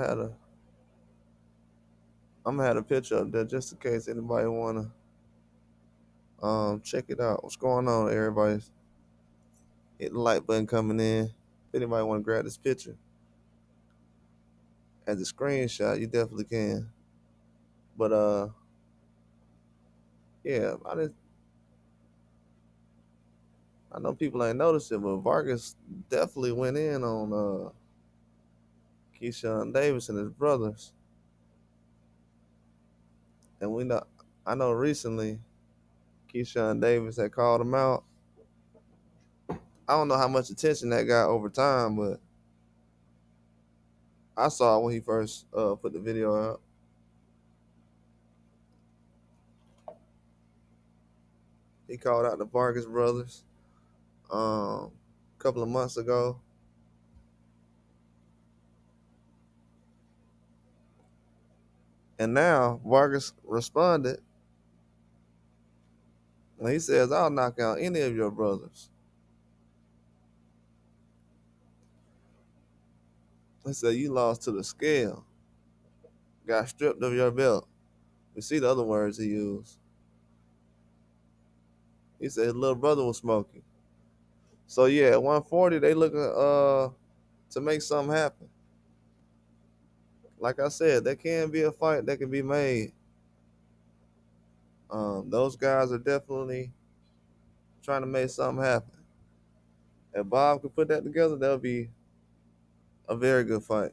Had a I'm gonna have a picture up there just in case anybody wanna check it out. What's going on, everybody? Hit the like button coming in. If anybody wanna grab this picture as a screenshot, you definitely can. But yeah, I know people ain't noticed it, but Vargas definitely went in on Keyshawn Davis and his brothers. And I know recently Keyshawn Davis had called him out. I don't know how much attention that got over time, but I saw it when he first put the video out. He called out the Vargas brothers a couple of months ago. And now Vargas responded and he says, I'll knock out any of your brothers. He said, you lost to the scale, got stripped of your belt. You see the other words he used. He said his little brother was smoking. So yeah, at 140, they looking to make something happen. Like I said, there can be a fight that can be made. Those guys are definitely trying to make something happen. If Bob could put that together, that would be a very good fight.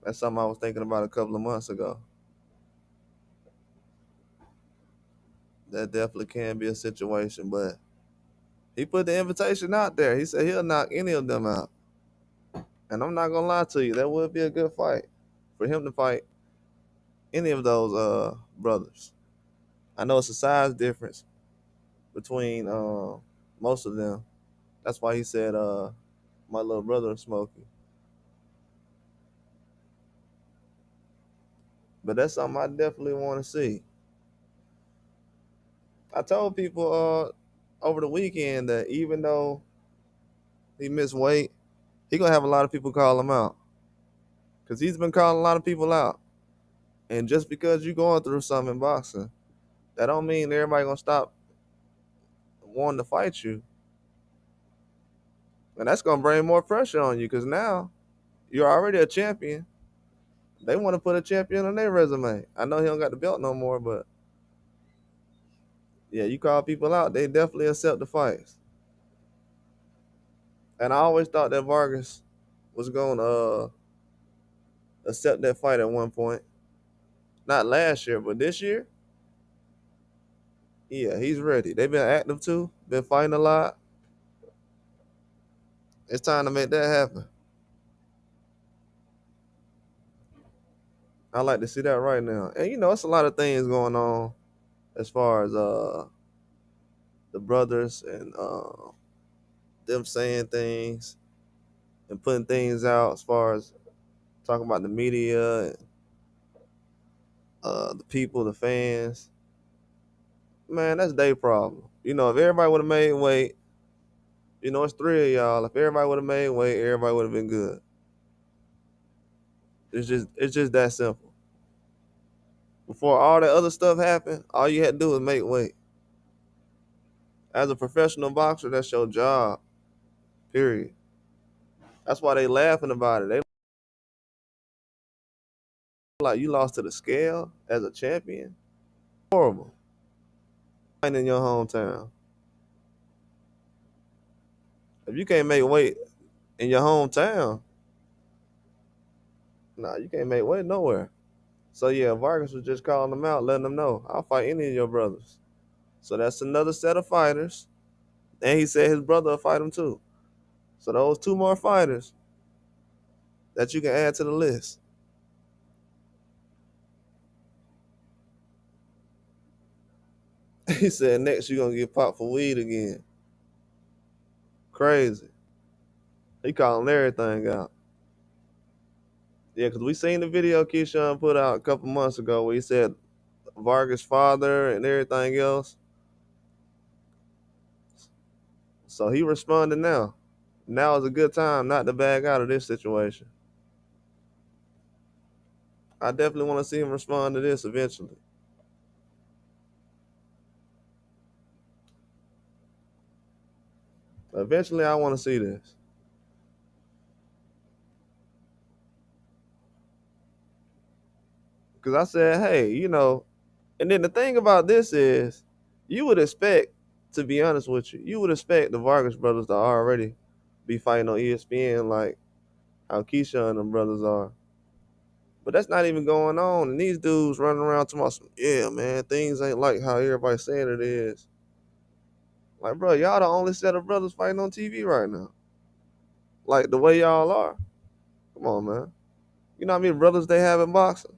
That's something I was thinking about a couple of months ago. That definitely can be a situation, but he put the invitation out there. He said he'll knock any of them out. And I'm not gonna lie to you, that would be a good fight for him to fight any of those brothers. I know it's a size difference between most of them. That's why he said my little brother is smoking. But that's something I definitely want to see. I told people over the weekend that even though he missed weight, he gonna have a lot of people call him out because he's been calling a lot of people out. And just because you're going through something in boxing, that don't mean everybody gonna stop wanting to fight you. And that's gonna bring more pressure on you because now you're already a champion. They want to put a champion on their resume. I know he don't got the belt no more, but yeah, you call people out, they definitely accept the fights. And I always thought that Vargas was gonna accept that fight at one point. Not last year, but this year, yeah, he's ready. They've been active too, been fighting a lot. It's time to make that happen. I like to see that right now. And it's a lot of things going on as far as the brothers and them saying things and putting things out as far as talking about the media and the people, the fans. Man, that's their problem. If everybody would have made weight, it's three of y'all. If everybody would have made weight, everybody would have been good. It's just that simple. Before all that other stuff happened, all you had to do was make weight. As a professional boxer, that's your job. Period. That's why they laughing about it. They like you lost to the scale as a champion. Horrible. Fighting in your hometown. If you can't make weight in your hometown, nah, you can't make weight nowhere. So yeah, Vargas was just calling them out, letting them know, I'll fight any of your brothers. So that's another set of fighters. And he said his brother will fight him too. So those two more fighters that you can add to the list. He said next you're gonna get popped for weed again. Crazy. He calling everything out. Yeah, because we seen the video Keyshawn put out a couple months ago where he said Vargas' father and everything else. So he responded now. Now is a good time not to back out of this situation. I definitely want to see him respond to this eventually. Eventually, I want to see this because I said, hey, and then the thing about this is, you would expect, to be honest with you, you would expect the Vargas brothers to already be fighting on ESPN like how Keyshawn and them brothers are. But that's not even going on. And these dudes running around talking about some, yeah, man, things ain't like how everybody's saying it is. Like, bro, y'all the only set of brothers fighting on TV right now. Like the way y'all are. Come on, man. You know how many brothers they have in boxing?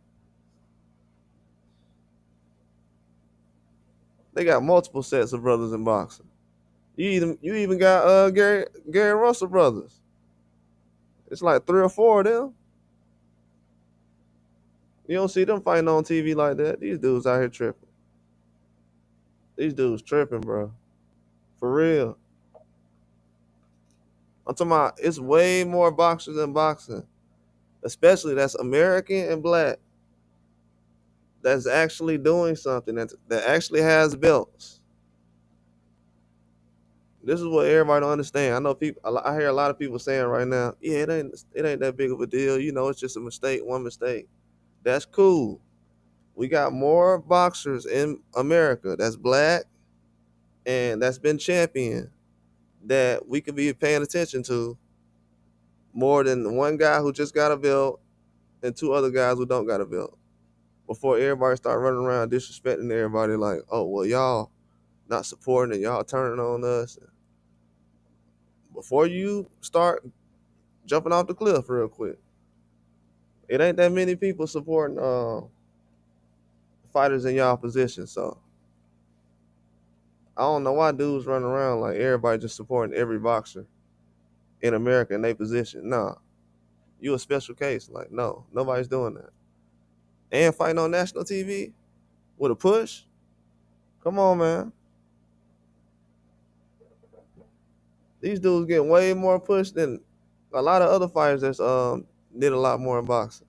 They got multiple sets of brothers in boxing. You even got Gary Russell brothers. It's like three or four of them. You don't see them fighting on TV like that. These dudes out here tripping. These dudes tripping, bro. For real. I'm talking about it's way more boxers than boxing, especially that's American and black. That's actually doing something that actually has belts. This is what everybody don't understand. I know people. I hear a lot of people saying right now, yeah, it ain't that big of a deal. It's just a mistake, one mistake. That's cool. We got more boxers in America that's black and that's been champion that we could be paying attention to more than one guy who just got a belt and two other guys who don't got a belt. Before everybody start running around disrespecting everybody like, oh well, y'all not supporting it, y'all turning on us. Before you start jumping off the cliff real quick, it ain't that many people supporting fighters in y'all position. So I don't know why dudes running around like everybody just supporting every boxer in America in their position. Nah, you a special case. Like, no, nobody's doing that. And fighting on national TV with a push? Come on, man. These dudes getting way more push than a lot of other fighters that's did a lot more in boxing.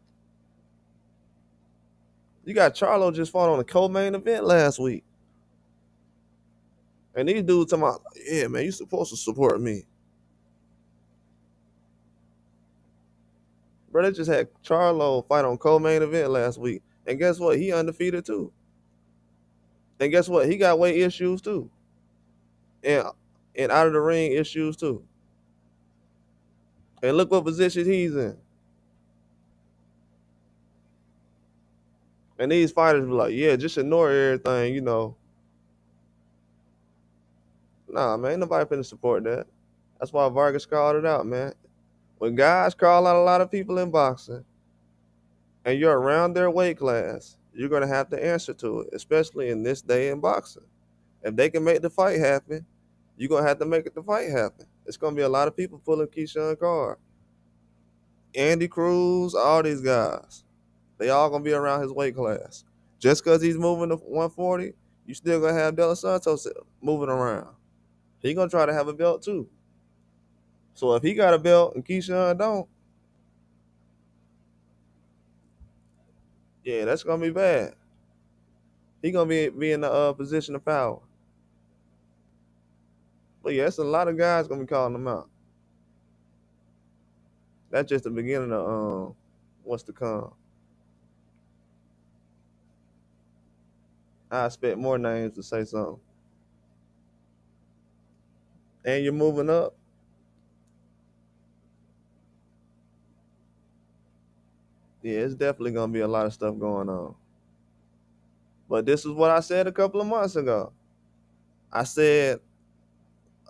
You got Charlo just fought on a co-main event last week. And these dudes talking about, yeah, man, you supposed to support me. Bro, they just had Charlo fight on co-main event last week. And guess what? He undefeated too. And guess what? He got weight issues too. And and out of the ring issues too. And look what position he's in. And these fighters be like, yeah, just ignore everything. Nah, man, ain't nobody finna support that. That's why Vargas called it out, man. When guys call out a lot of people in boxing and you're around their weight class, you're gonna have to answer to it, especially in this day in boxing. If they can make the fight happen, you're gonna have to make it the fight happen. It's gonna be a lot of people pulling Keyshawn card. Andy Cruz, all these guys. They all gonna be around his weight class. Just because he's moving to 140, you still gonna have De Los Santos moving around. He gonna try to have a belt too. So if he got a belt and Keyshawn don't, yeah, that's gonna be bad. He gonna be in the position of power. But yeah, it's a lot of guys gonna be calling him out. That's just the beginning of what's to come. I expect more names to say something. And you're moving up. Yeah, it's definitely gonna be a lot of stuff going on. But this is what I said a couple of months ago. I said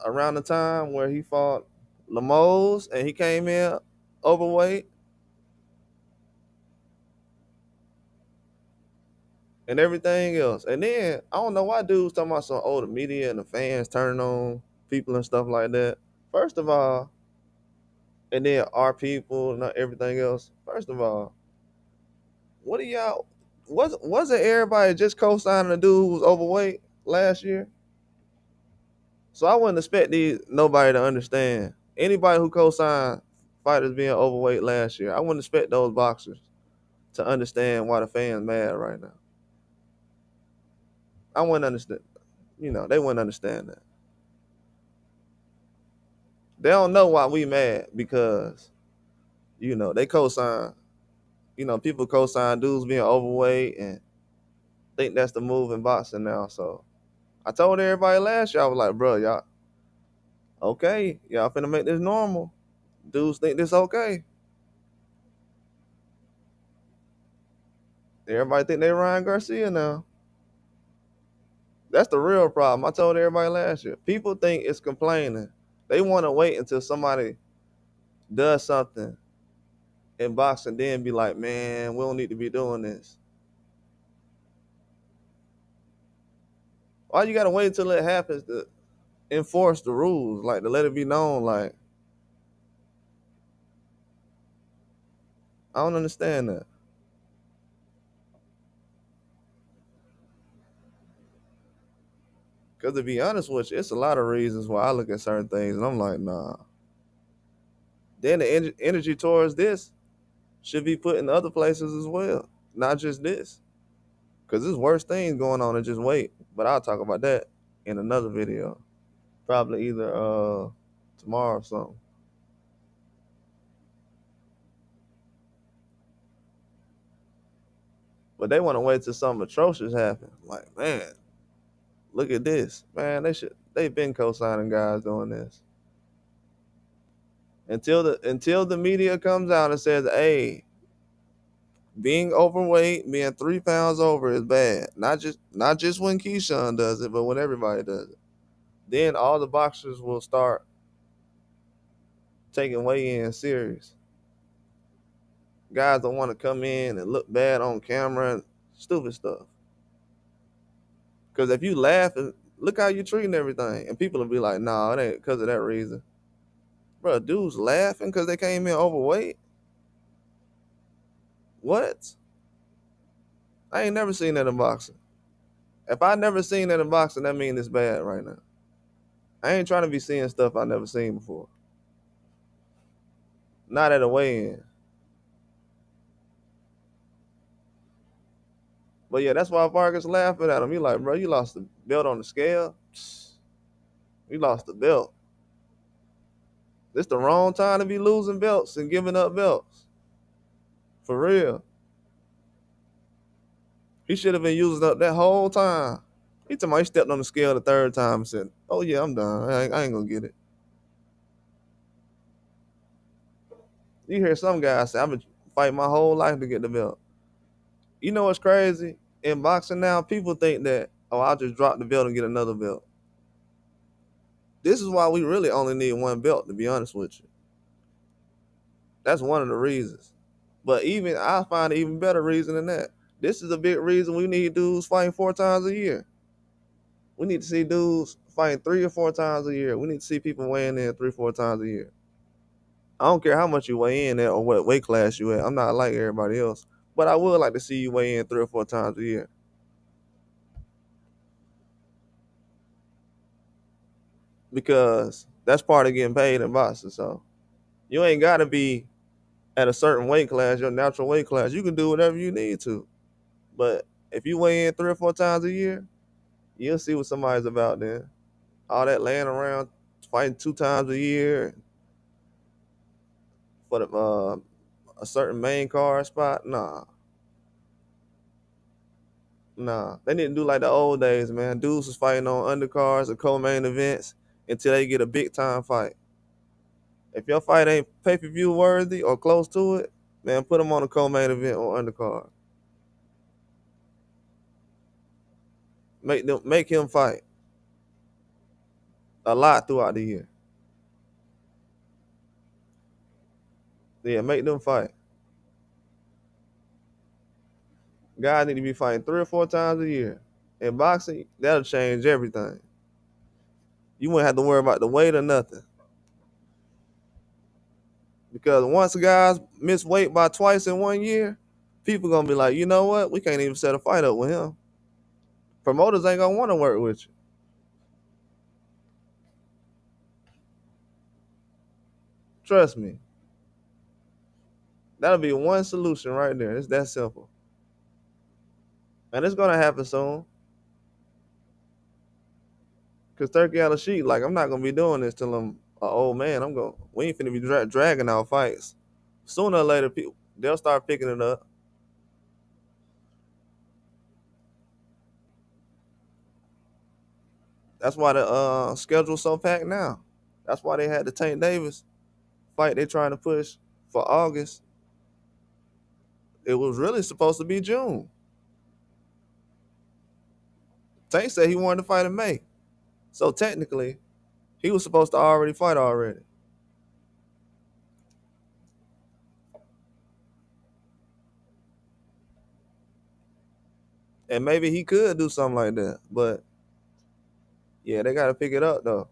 around the time where he fought Lemos and he came in overweight and everything else. And then I don't know why dudes talking about some the media and the fans turning on people and stuff like that. First of all, and then our people and everything else. First of all, what are y'all? Wasn't everybody just co-signing a dude who was overweight last year? So I wouldn't expect nobody to understand. Anybody who co-signed fighters being overweight last year, I wouldn't expect those boxers to understand why the fans mad right now. I wouldn't understand. They wouldn't understand that. They don't know why we mad because they co-sign. People co-sign dudes being overweight and think that's the move in boxing now. So I told everybody last year, I was like, bro, y'all okay? Y'all finna make this normal. Dudes think this okay. Everybody think they Ryan Garcia now. That's the real problem. I told everybody last year. People think it's complaining. They want to wait until somebody does something in boxing, then be like, man, we don't need to be doing this. Why you gotta wait until it happens to enforce the rules, like to let it be known? Like, I don't understand that. Because to be honest with you, it's a lot of reasons why I look at certain things and I'm like, nah. Then the energy towards this should be put in other places as well, not just this. Because there's worse things going on than just wait. But I'll talk about that in another video. Probably either tomorrow or something. But they want to wait till something atrocious happens. Like, man, look at this. Man, they've been co-signing guys doing this. Until the media comes out and says, hey, being overweight, being 3 pounds over is bad. Not just when Keyshawn does it, but when everybody does it. Then all the boxers will start taking weigh-in serious. Guys don't want to come in and look bad on camera and stupid stuff. Because if you laugh and look how you treating everything, and people will be like, "Nah, it ain't because of that reason." Bro, dudes laughing because they came in overweight. What? I ain't never seen that in boxing. If I never seen that in boxing, that means it's bad right now. I ain't trying to be seeing stuff I never seen before. Not at a weigh-in. But yeah, that's why Vargas laughing at him. He like, bro, you lost the belt on the scale. You lost the belt. This the wrong time to be losing belts and giving up belts. For real. He should have been using up that whole time. He told me he stepped on the scale the third time and said, oh yeah, I'm done. I ain't gonna get it. You hear some guys say, I've been fighting my whole life to get the belt. You know what's crazy? In boxing now, people think that, oh, I'll just drop the belt and get another belt. This is why we really only need one belt, to be honest with you. That's one of the reasons. But even I find an even better reason than that. This is a big reason we need dudes fighting 4 times a year. We need to see dudes fighting 3 or 4 times a year. We need to see people weighing in 3 or 4 times a year. I don't care how much you weigh in at or what weight class you at. I'm not like everybody else. But I would like to see you weigh in 3 or 4 times a year. Because that's part of getting paid in boxing. So you ain't got to be at a certain weight class, your natural weight class. You can do whatever you need to. But if you weigh in 3 or 4 times a year, you'll see what somebody's about then. All that laying around, fighting 2 times a year for a certain main card spot, nah. They need to do like the old days, man. Dudes was fighting on undercards or co-main events until they get a big time fight. If your fight ain't pay-per-view worthy or close to it, man, put them on a co-main event or undercard. Make him fight a lot throughout the year. Yeah, make them fight. Guys need to be fighting 3 or 4 times a year. In boxing, that'll change everything. You wouldn't have to worry about the weight or nothing. Because once guys miss weight by twice in 1 year, people gonna be like, you know what? We can't even set a fight up with him. Promoters ain't gonna want to work with you. Trust me. That'll be one solution right there. It's that simple. And it's gonna happen soon. Cause Turkey out of sheet, like I'm not gonna be doing this till I'm an old man. We ain't finna be dragging out fights. Sooner or later, people they'll start picking it up. That's why the schedule's so packed now. That's why they had the Tank Davis fight they trying to push for August. It was really supposed to be June. Tank said he wanted to fight in May. So technically, he was supposed to already fight already. And maybe he could do something like that. But yeah, they gotta pick it up though.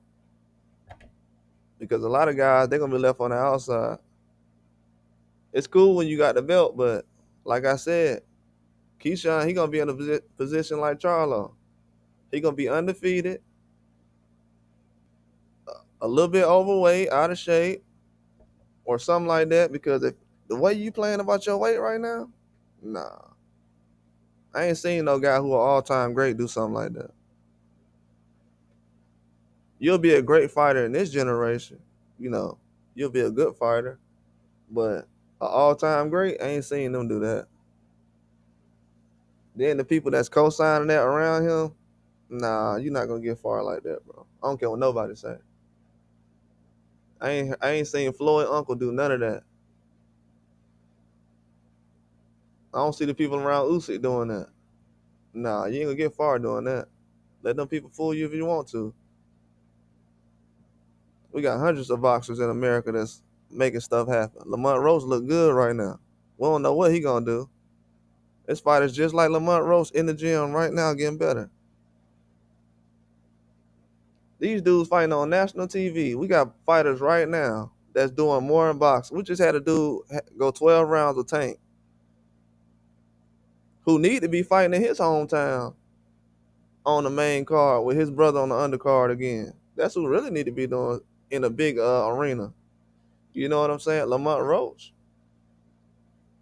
Because a lot of guys they're gonna be left on the outside. It's cool when you got the belt, but like I said, Keyshawn, he gonna be in a position like Charlo. He gonna be undefeated, a little bit overweight, out of shape, or something like that. Because if the way you playing about your weight right now, nah, I ain't seen no guy who are all time great do something like that. You'll be a great fighter in this generation, you know. You'll be a good fighter, but an all time great, I ain't seen them do that. Then the people that's co-signing that around him, nah, you're not gonna get far like that, bro. I don't care what nobody say. I ain't seen Floyd Uncle do none of that. I don't see the people around Usyk doing that. Nah, you ain't gonna get far doing that. Let them people fool you if you want to. We got hundreds of boxers in America that's making stuff happen. Lamont Rose look good right now. We don't know what he gonna do. This fighter's just like Lamont Rose in the gym right now getting better. These dudes fighting on national TV. We got fighters right now that's doing more in boxing. We just had a dude go 12 rounds of Tank who need to be fighting in his hometown on the main card with his brother on the undercard again. That's who really need to be doing in a big arena. You know what I'm saying? Lamont Roach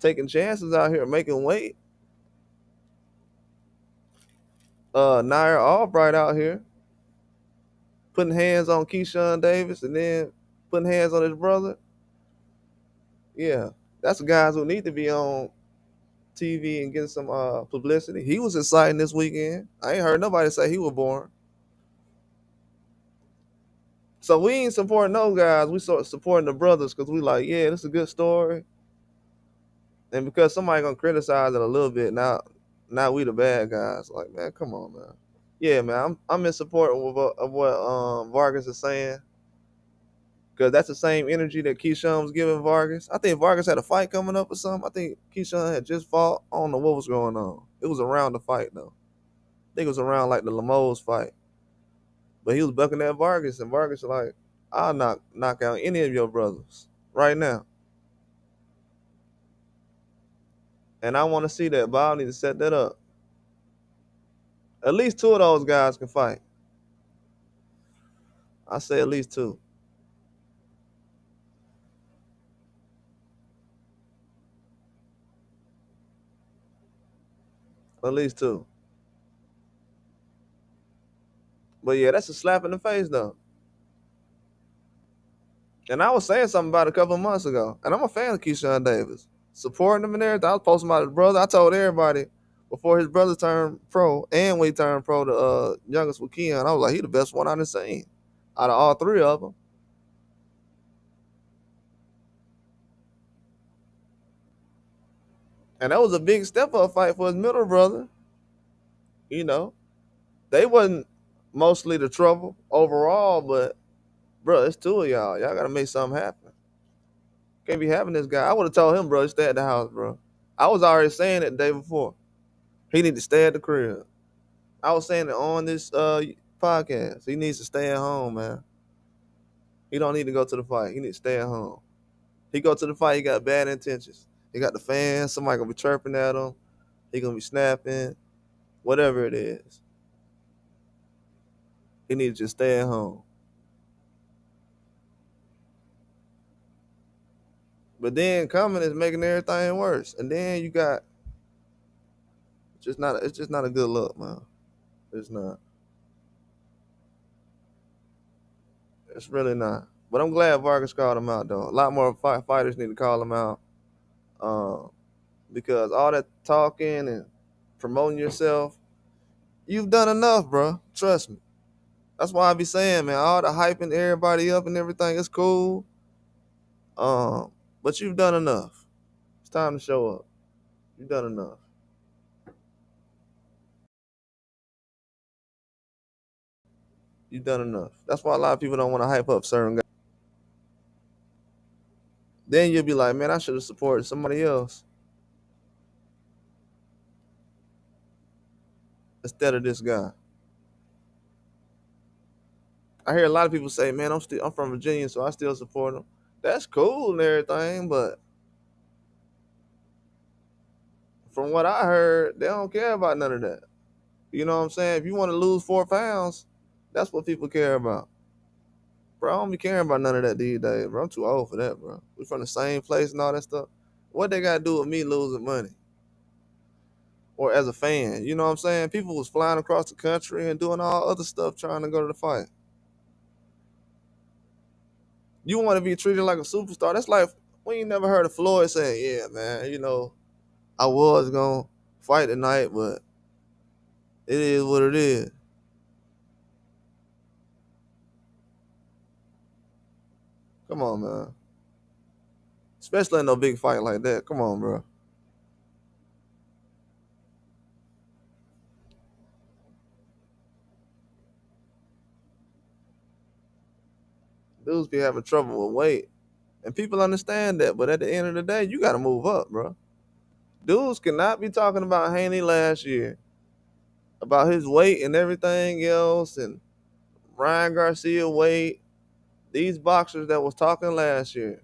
taking chances out here, making weight. Nair Albright out here putting hands on Keyshawn Davis and then putting hands on his brother. Yeah, that's the guys who need to be on TV and getting some publicity. He was exciting this weekend. I ain't heard nobody say he was boring. So we ain't supporting those guys. We sort of supporting the brothers because we like, yeah, this is a good story. And because somebody gonna criticize it a little bit, now we the bad guys. Like, man, come on, man. Yeah, man, I'm in support of what Vargas is saying because that's the same energy that Keyshawn was giving Vargas. I think Vargas had a fight coming up or something. I think Keyshawn had just fought. I don't know what was going on. It was around the fight though. I think it was around like the Lemos fight. But he was bucking at Vargas, and Vargas was like, I'll knock out any of your brothers right now. And I want to see that. Bob need to set that up. At least two of those guys can fight. I say at least two. At least two. But yeah, that's a slap in the face though. And I was saying something about it a couple of months ago. And I'm a fan of Keyshawn Davis. Supporting him and everything. I was posting about his brother. I told everybody before his brother turned pro and when he turned pro, the youngest with Keon, I was like, he the best one I done seen out of all three of them. And that was a big step up fight for his middle brother. You know, they wasn't mostly the trouble overall, but bro, it's two of y'all. Y'all gotta make something happen. Can't be having this guy. I would have told him, bro, stay at the house, bro. I was already saying it the day before. He need to stay at the crib. I was saying it on this podcast. He needs to stay at home, man. He don't need to go to the fight. He need to stay at home. He go to the fight, he got bad intentions. He got the fans. Somebody gonna be chirping at him. He gonna be snapping. Whatever it is. He need to just stay at home. But then coming is making everything worse. And then you got it's just not a good look, man. It's not. It's really not. But I'm glad Vargas called him out though. A lot more fighters need to call him out. Um, because all that talking and promoting yourself, you've done enough, bro. Trust me. That's why I be saying, man, all the hyping everybody up and everything is cool. Um, but you've done enough. It's time to show up. You've done enough. You've done enough. That's why a lot of people don't want to hype up certain guys. Then you'll be like, man, I should have supported somebody else instead of this guy. I hear a lot of people say, man, I'm from Virginia, so I still support him. That's cool and everything, but from what I heard, they don't care about none of that. You know what I'm saying? If you want to lose 4 pounds, that's what people care about. Bro, I don't be caring about none of that these days, bro. I'm too old for that, bro. We from the same place and all that stuff. What they got to do with me losing money? Or as a fan, you know what I'm saying? People was flying across the country and doing all other stuff trying to go to the fight. You want to be treated like a superstar. That's like, we ain't never heard of Floyd saying, yeah, man, I was going to fight tonight, but it is what it is. Come on, man. Especially in no big fight like that. Come on, bro. Dudes be having trouble with weight. And people understand that, but at the end of the day, you got to move up, bro. Dudes cannot be talking about Haney last year, about his weight and everything else, and Ryan Garcia weight. These boxers that was talking last year,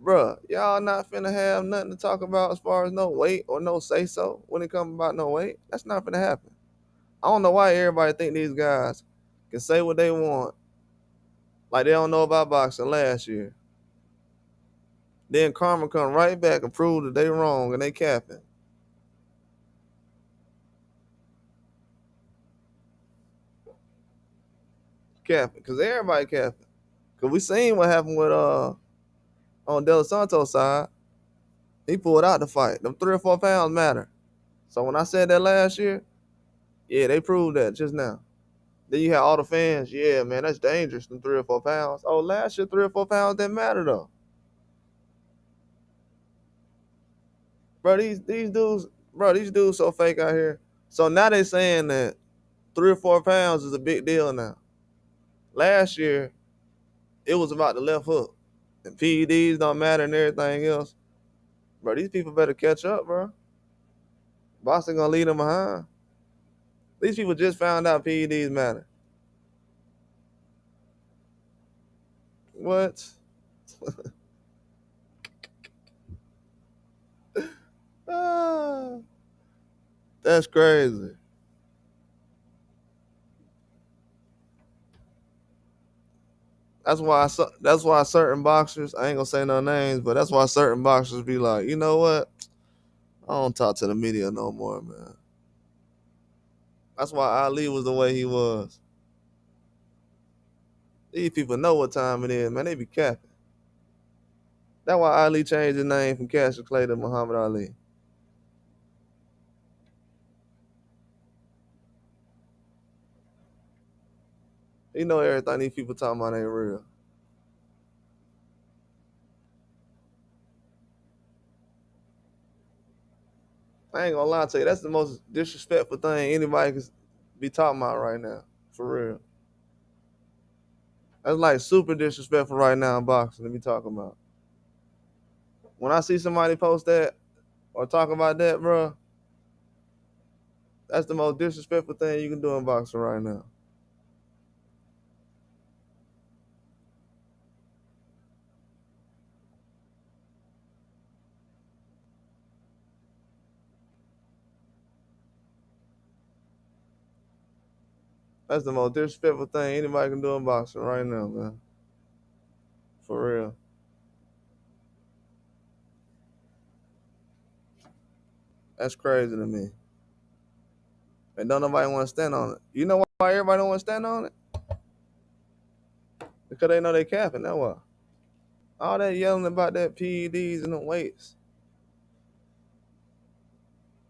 bruh, y'all not finna have nothing to talk about as far as no weight or no say so when it comes about no weight. That's not finna happen. I don't know why everybody think these guys can say what they want, like they don't know about boxing last year. Then karma come right back and prove that they wrong and they capping. Capping. Cause everybody capping. Cause we seen what happened with on De Los Santos side. He pulled out the fight. Them 3 or 4 pounds matter. So when I said that last year, yeah, they proved that just now. Then you had all the fans, yeah, man, that's dangerous, them 3 or 4 pounds. Oh, last year 3 or 4 pounds didn't matter though. Bro, these dudes, these dudes so fake out here. So now they saying that 3 or 4 pounds is a big deal now. Last year, it was about the left hook. And PEDs don't matter and everything else. Bro, these people better catch up, bro. Boston gonna lead them behind. These people just found out PEDs matter. What? Ah, that's crazy. That's why certain boxers, I ain't gonna say no names, but that's why certain boxers be like, you know what? I don't talk to the media no more, man. That's why Ali was the way he was. These people know what time it is, man. They be capping. That's why Ali changed his name from Cassius Clay to Muhammad Ali. He know everything these people talking about ain't real. I ain't gonna lie to you. That's the most disrespectful thing anybody can be talking about right now. For real. That's like super disrespectful right now in boxing to be talking about. When I see somebody post that or talk about that, bro, that's the most disrespectful thing you can do in boxing right now. That's the most disrespectful thing anybody can do in boxing right now, man. For real. That's crazy to me. And don't nobody want to stand on it. You know why everybody don't want to stand on it? Because they know they capping. That's why. All that yelling about that PEDs and the weights.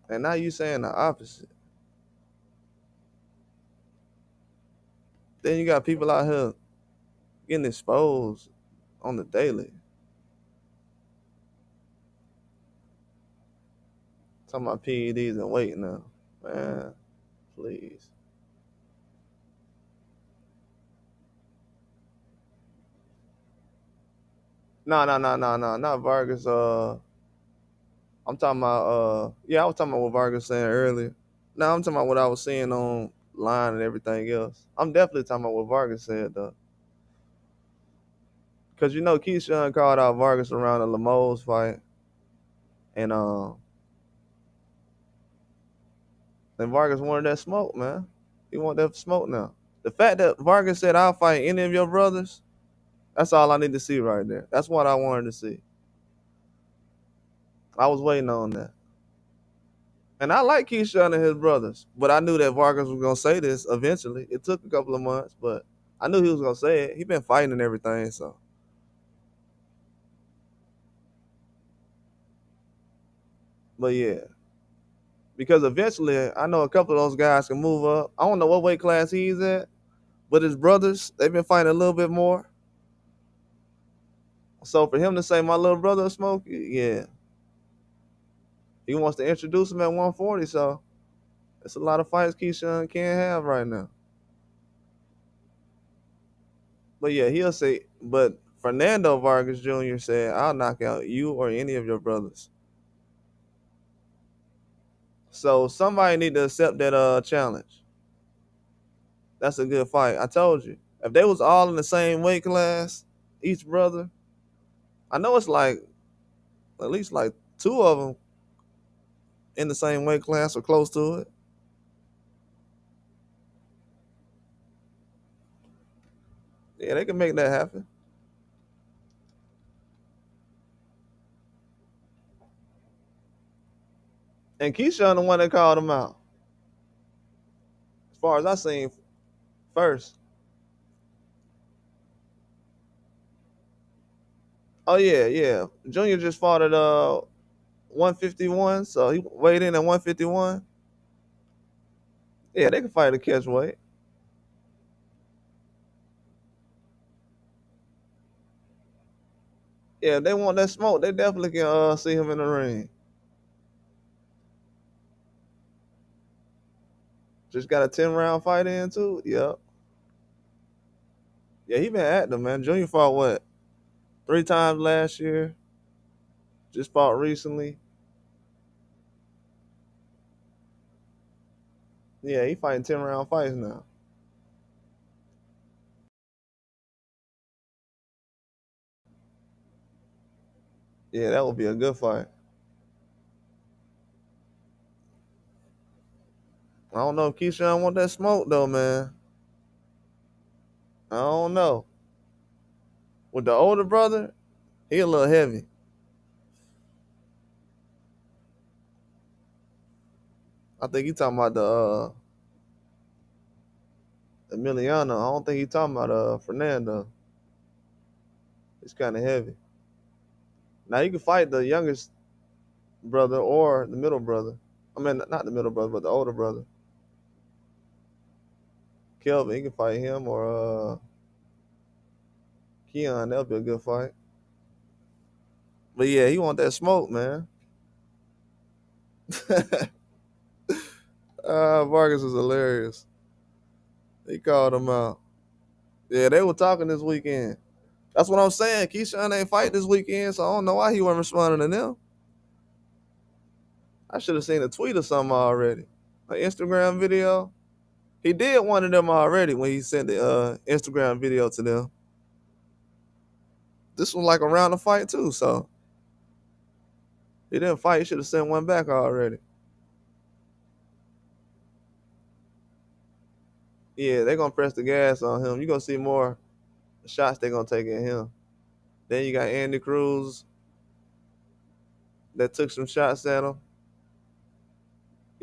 And now you saying the opposite. Then you got people out here getting exposed on the daily. Talking about PEDs and weight now. Man, please. No, not Vargas. I'm talking about yeah, I was talking about what Vargas saying earlier. No, I'm talking about what I was seeing online and everything else. I'm definitely talking about what Vargas said though. Cause you know Keyshawn called out Vargas around the Lemos fight and and Vargas wanted that smoke, man. He want that smoke now. The fact that Vargas said I'll fight any of your brothers, that's all I need to see right there. That's what I wanted to see. I was waiting on that. And I like Keyshawn and his brothers, but I knew that Vargas was gonna say this eventually. It took a couple of months, but I knew he was gonna say it. He been fighting and everything, so. But yeah, because eventually I know a couple of those guys can move up. I don't know what weight class he's at, but his brothers they've been fighting a little bit more. So for him to say my little brother Smokey, yeah, he wants to introduce him at 140. So it's a lot of fights Keyshawn can't have right now. But yeah, he'll say. But Fernando Vargas Jr. said, "I'll knock out you or any of your brothers." So somebody need to accept that challenge. That's a good fight. I told you. If they was all in the same weight class, each brother, I know it's like at least like two of them in the same weight class or close to it. Yeah, they can make that happen. And Keyshawn the one that called him out. As far as I seen first. Oh yeah, yeah. Junior just fought at 151, so he weighed in at 151. Yeah, they can fight a catch weight. Yeah, if they want that smoke, they definitely can see him in the ring. Just got a 10-round fight in too. Yep. Yeah, he been active, man. Junior fought what? 3 times last year. Just fought recently. Yeah, he fighting 10-round fights now. Yeah, that would be a good fight. I don't know if Keyshawn want that smoke though, man. I don't know. With the older brother, he a little heavy. I think he talking about the Emiliano. I don't think he talking about Fernando. It's kind of heavy. Now you can fight the youngest brother or the middle brother. I mean, not the middle brother, but the older brother, Kelvin. You can fight him or Keon. That'll be a good fight. But yeah, he want that smoke, man. Vargas is hilarious. He called him out. Yeah, they were talking this weekend. That's what I'm saying. Keyshawn ain't fight this weekend, so I don't know why he wasn't responding to them. I should have seen a tweet or something already. An Instagram video. He did one of them already when he sent the Instagram video to them. This was like around the fight too, so he didn't fight. He should have sent one back already. Yeah, they're gonna press the gas on him. You're gonna see more shots they're gonna take at him. Then you got Andy Cruz that took some shots at him.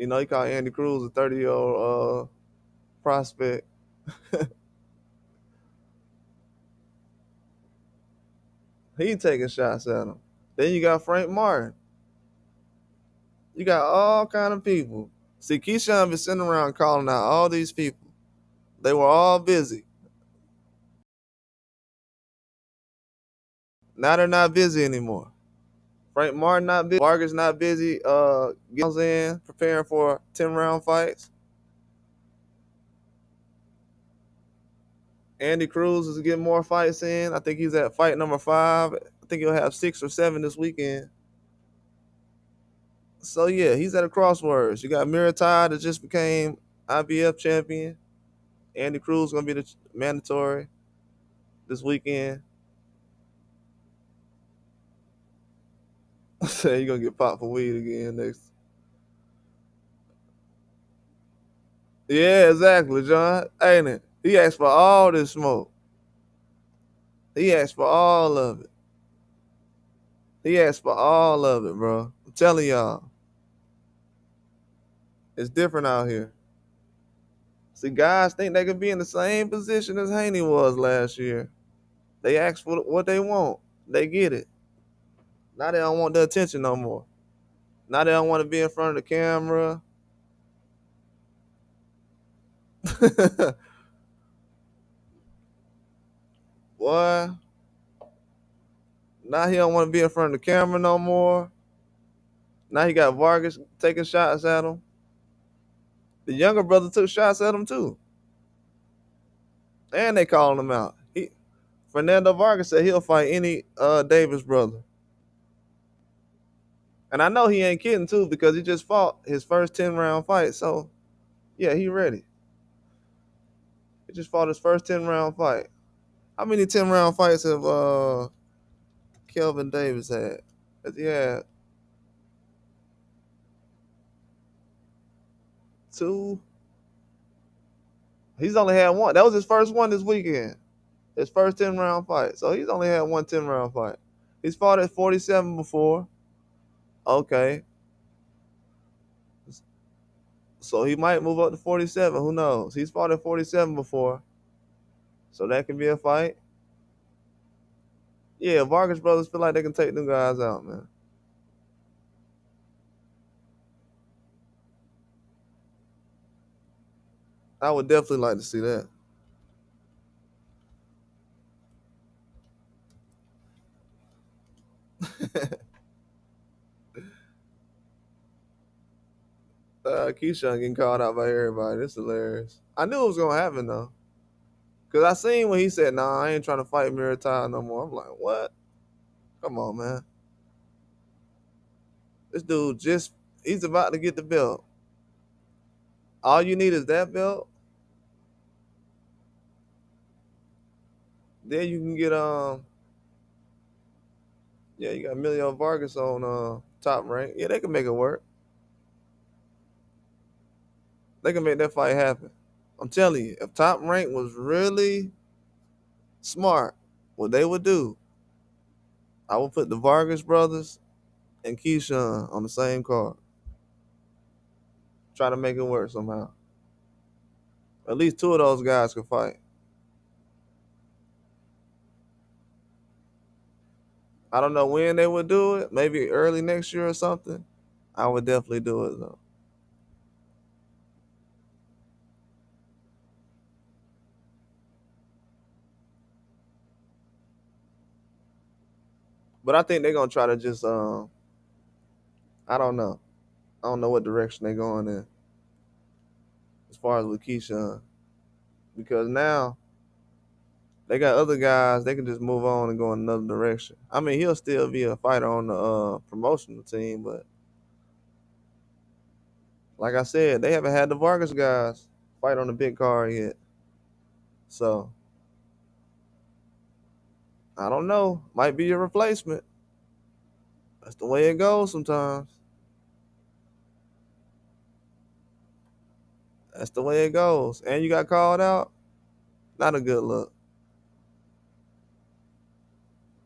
You know, he called Andy Cruz a 30-year-old prospect. He taking shots at him. Then you got Frank Martin. You got all kind of people. See, Keyshawn been sitting around calling out all these people. They were all busy. Now they're not busy anymore. Frank Martin not busy. Vargas not busy. Getting in preparing for 10-round fights. Andy Cruz is getting more fights in. I think he's at fight number 5. I think he'll have 6 or 7 this weekend. So yeah, he's at a crossroads. You got Miritai that just became IBF champion. Andy Cruz gonna be the mandatory this weekend. Say he gonna get popped for weed again next. Yeah, exactly, John. Ain't it? He asked for all this smoke. He asked for all of it. He asked for all of it, bro. I'm telling y'all, it's different out here. See, guys think they can be in the same position as Haney was last year. They ask for what they want. They get it. Now they don't want the attention no more. Now they don't want to be in front of the camera. Boy, now he don't want to be in front of the camera no more. Now he got Vargas taking shots at him. The younger brother took shots at him too. And they calling him out. Fernando Vargas said he'll fight any Davis brother. And I know he ain't kidding too because he just fought his first 10-round fight. So yeah, he ready. He just fought his first 10-round fight. How many 10-round fights have Kelvin Davis had? Has he had 2? He's only had 1. That was his first one this weekend. His first 10-round fight. So he's only had 1 10-round fight. He's fought at 47 before. Okay. So he might move up to 47. Who knows? He's fought at 47 before. So that can be a fight. Yeah, Vargas brothers feel like they can take them guys out, man. I would definitely like to see that. Keyshawn getting called out by everybody. It's hilarious. I knew it was gonna happen though. Cause I seen when he said, "Nah, I ain't trying to fight Miritai no more." I'm like, "What? Come on, man. This dude he's about to get the belt. All you need is that belt. Then you can get yeah, you got Emilio Vargas on Top Rank. Yeah, they can make it work. They can make that fight happen. I'm telling you, if Top Rank was really smart, what they would do, I would put the Vargas brothers and Keyshawn on the same card. Try to make it work somehow. At least 2 of those guys could fight. I don't know when they would do it. Maybe early next year or something. I would definitely do it though. But I think they're gonna try to just I don't know. I don't know what direction they're going in as far as with Keyshawn. Because now they got other guys, they can just move on and go in another direction. I mean, he'll still be a fighter on the promotional team, but like I said, they haven't had the Vargas guys fight on the big card yet. So I don't know. Might be your replacement. That's the way it goes sometimes. That's the way it goes. And you got called out. Not a good look.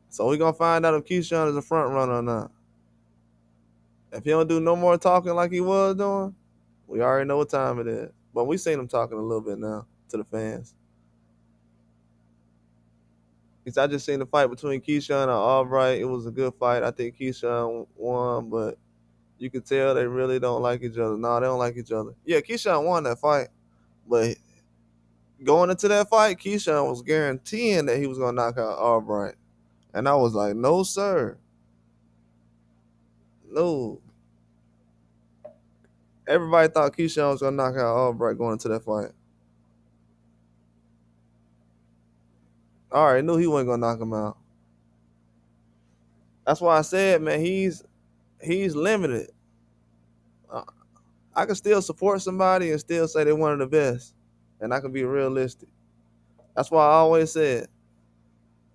So we gonna find out if Keyshawn is a front runner or not. If he don't do no more talking like he was doing, We already know what time it is. But we seen him talking a little bit now to the fans. Because I just seen the fight between Keyshawn and Albright. It was a good fight. I think Keyshawn won, but you could tell they really don't like each other. No, they don't like each other. Yeah, Keyshawn won that fight, but going into that fight, Keyshawn was guaranteeing that he was gonna knock out Albright, and I was like, no, sir, no. Everybody thought Keyshawn was gonna knock out Albright going into that fight. I already knew he wasn't gonna knock him out. That's why I said, man, he's limited. Uh, I can still support somebody and still say they're one of the best, and I can be realistic. That's why I always said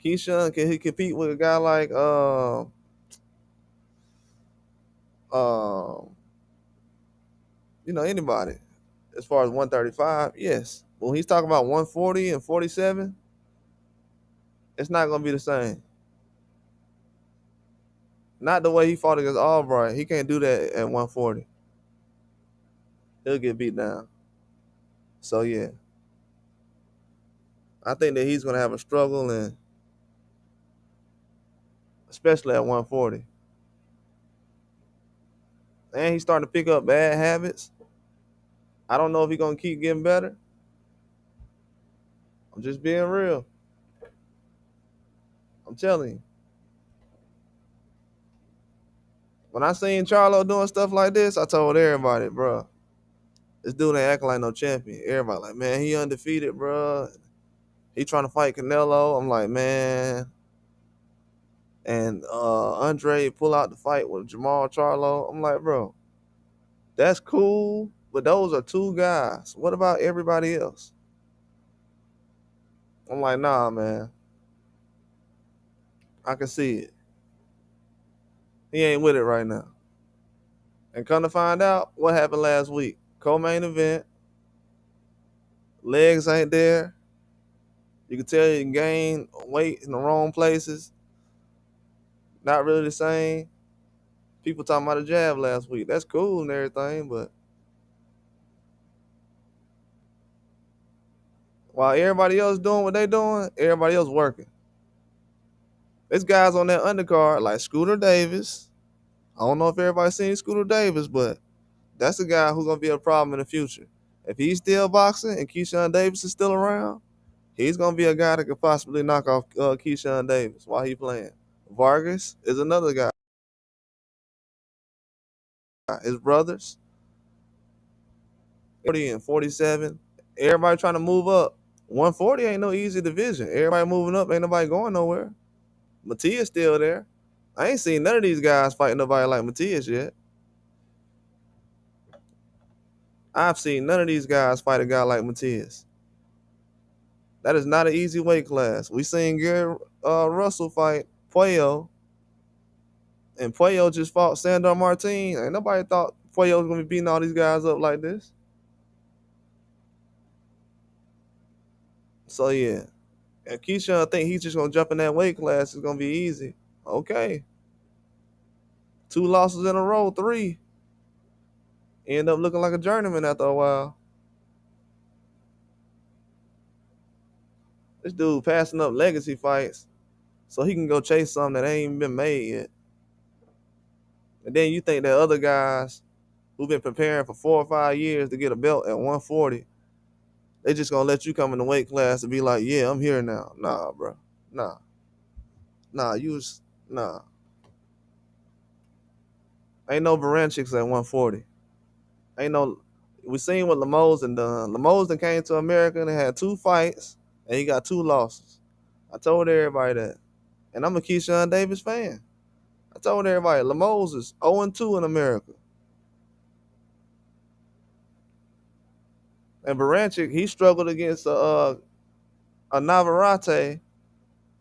Keyshawn can he compete with a guy like um anybody as far as 135. Yes, when he's talking about 140 and 47, it's not gonna be the same. Not the way he fought against Albright. He can't do that at 140. He'll get beat down. So yeah, I think that he's gonna have a struggle, and especially at 140. And he's starting to pick up bad habits. I don't know if he's gonna keep getting better. I'm just being real. I'm telling you. When I seen Charlo doing stuff like this, I told everybody, bro, this dude ain't acting like no champion. Everybody like, man, he undefeated, bro. He trying to fight Canelo. I'm like, man. And Andre pull out the fight with Jamal Charlo. I'm like, bro, that's cool, but those are two guys. What about everybody else? I'm like, nah, man. I can see it. He ain't with it right now. And come to find out, what happened last week? Co-main event. Legs ain't there. You can tell you gain weight in the wrong places. Not really the same. People talking about a jab last week. That's cool and everything, but while everybody else doing what they doing, everybody else working. There's guys on that undercard like Scooter Davis. I don't know if everybody's seen Scooter Davis, but that's a guy who's gonna be a problem in the future. If he's still boxing and Keyshawn Davis is still around, he's gonna be a guy that could possibly knock off Keyshawn Davis while he playing. Vargas is another guy. His brothers, 40 and 47. Everybody trying to move up. 140 ain't no easy division. Everybody moving up, ain't nobody going nowhere. Matias still there. I ain't seen none of these guys fighting nobody like Matias yet. I've seen none of these guys fight a guy like Matias. That is not an easy weight class. We seen Gary Russell fight Puello, and Puello just fought Sandor Martin. Ain't nobody thought Puello was gonna be beating all these guys up like this. So yeah, and Keyshawn think he's just gonna jump in that weight class. It's gonna be easy. Okay, 2 losses in a row, 3. End up looking like a journeyman after a while. This dude passing up legacy fights so he can go chase something that ain't even been made yet. And then you think that other guys who've been preparing for 4 or 5 years to get a belt at 140, they just gonna let you come in the weight class and be like, yeah, I'm here now. Nah, bro. Nah. Nah, nah. Ain't no Baranchiks at 140. Ain't no we seen what Lamosen done. Lamosen came to America and had 2 fights and he got 2 losses. I told everybody that. And I'm a Keyshawn Davis fan. I told everybody Lemos is 0-2 in America. And Baranchik, he struggled against a Navarrete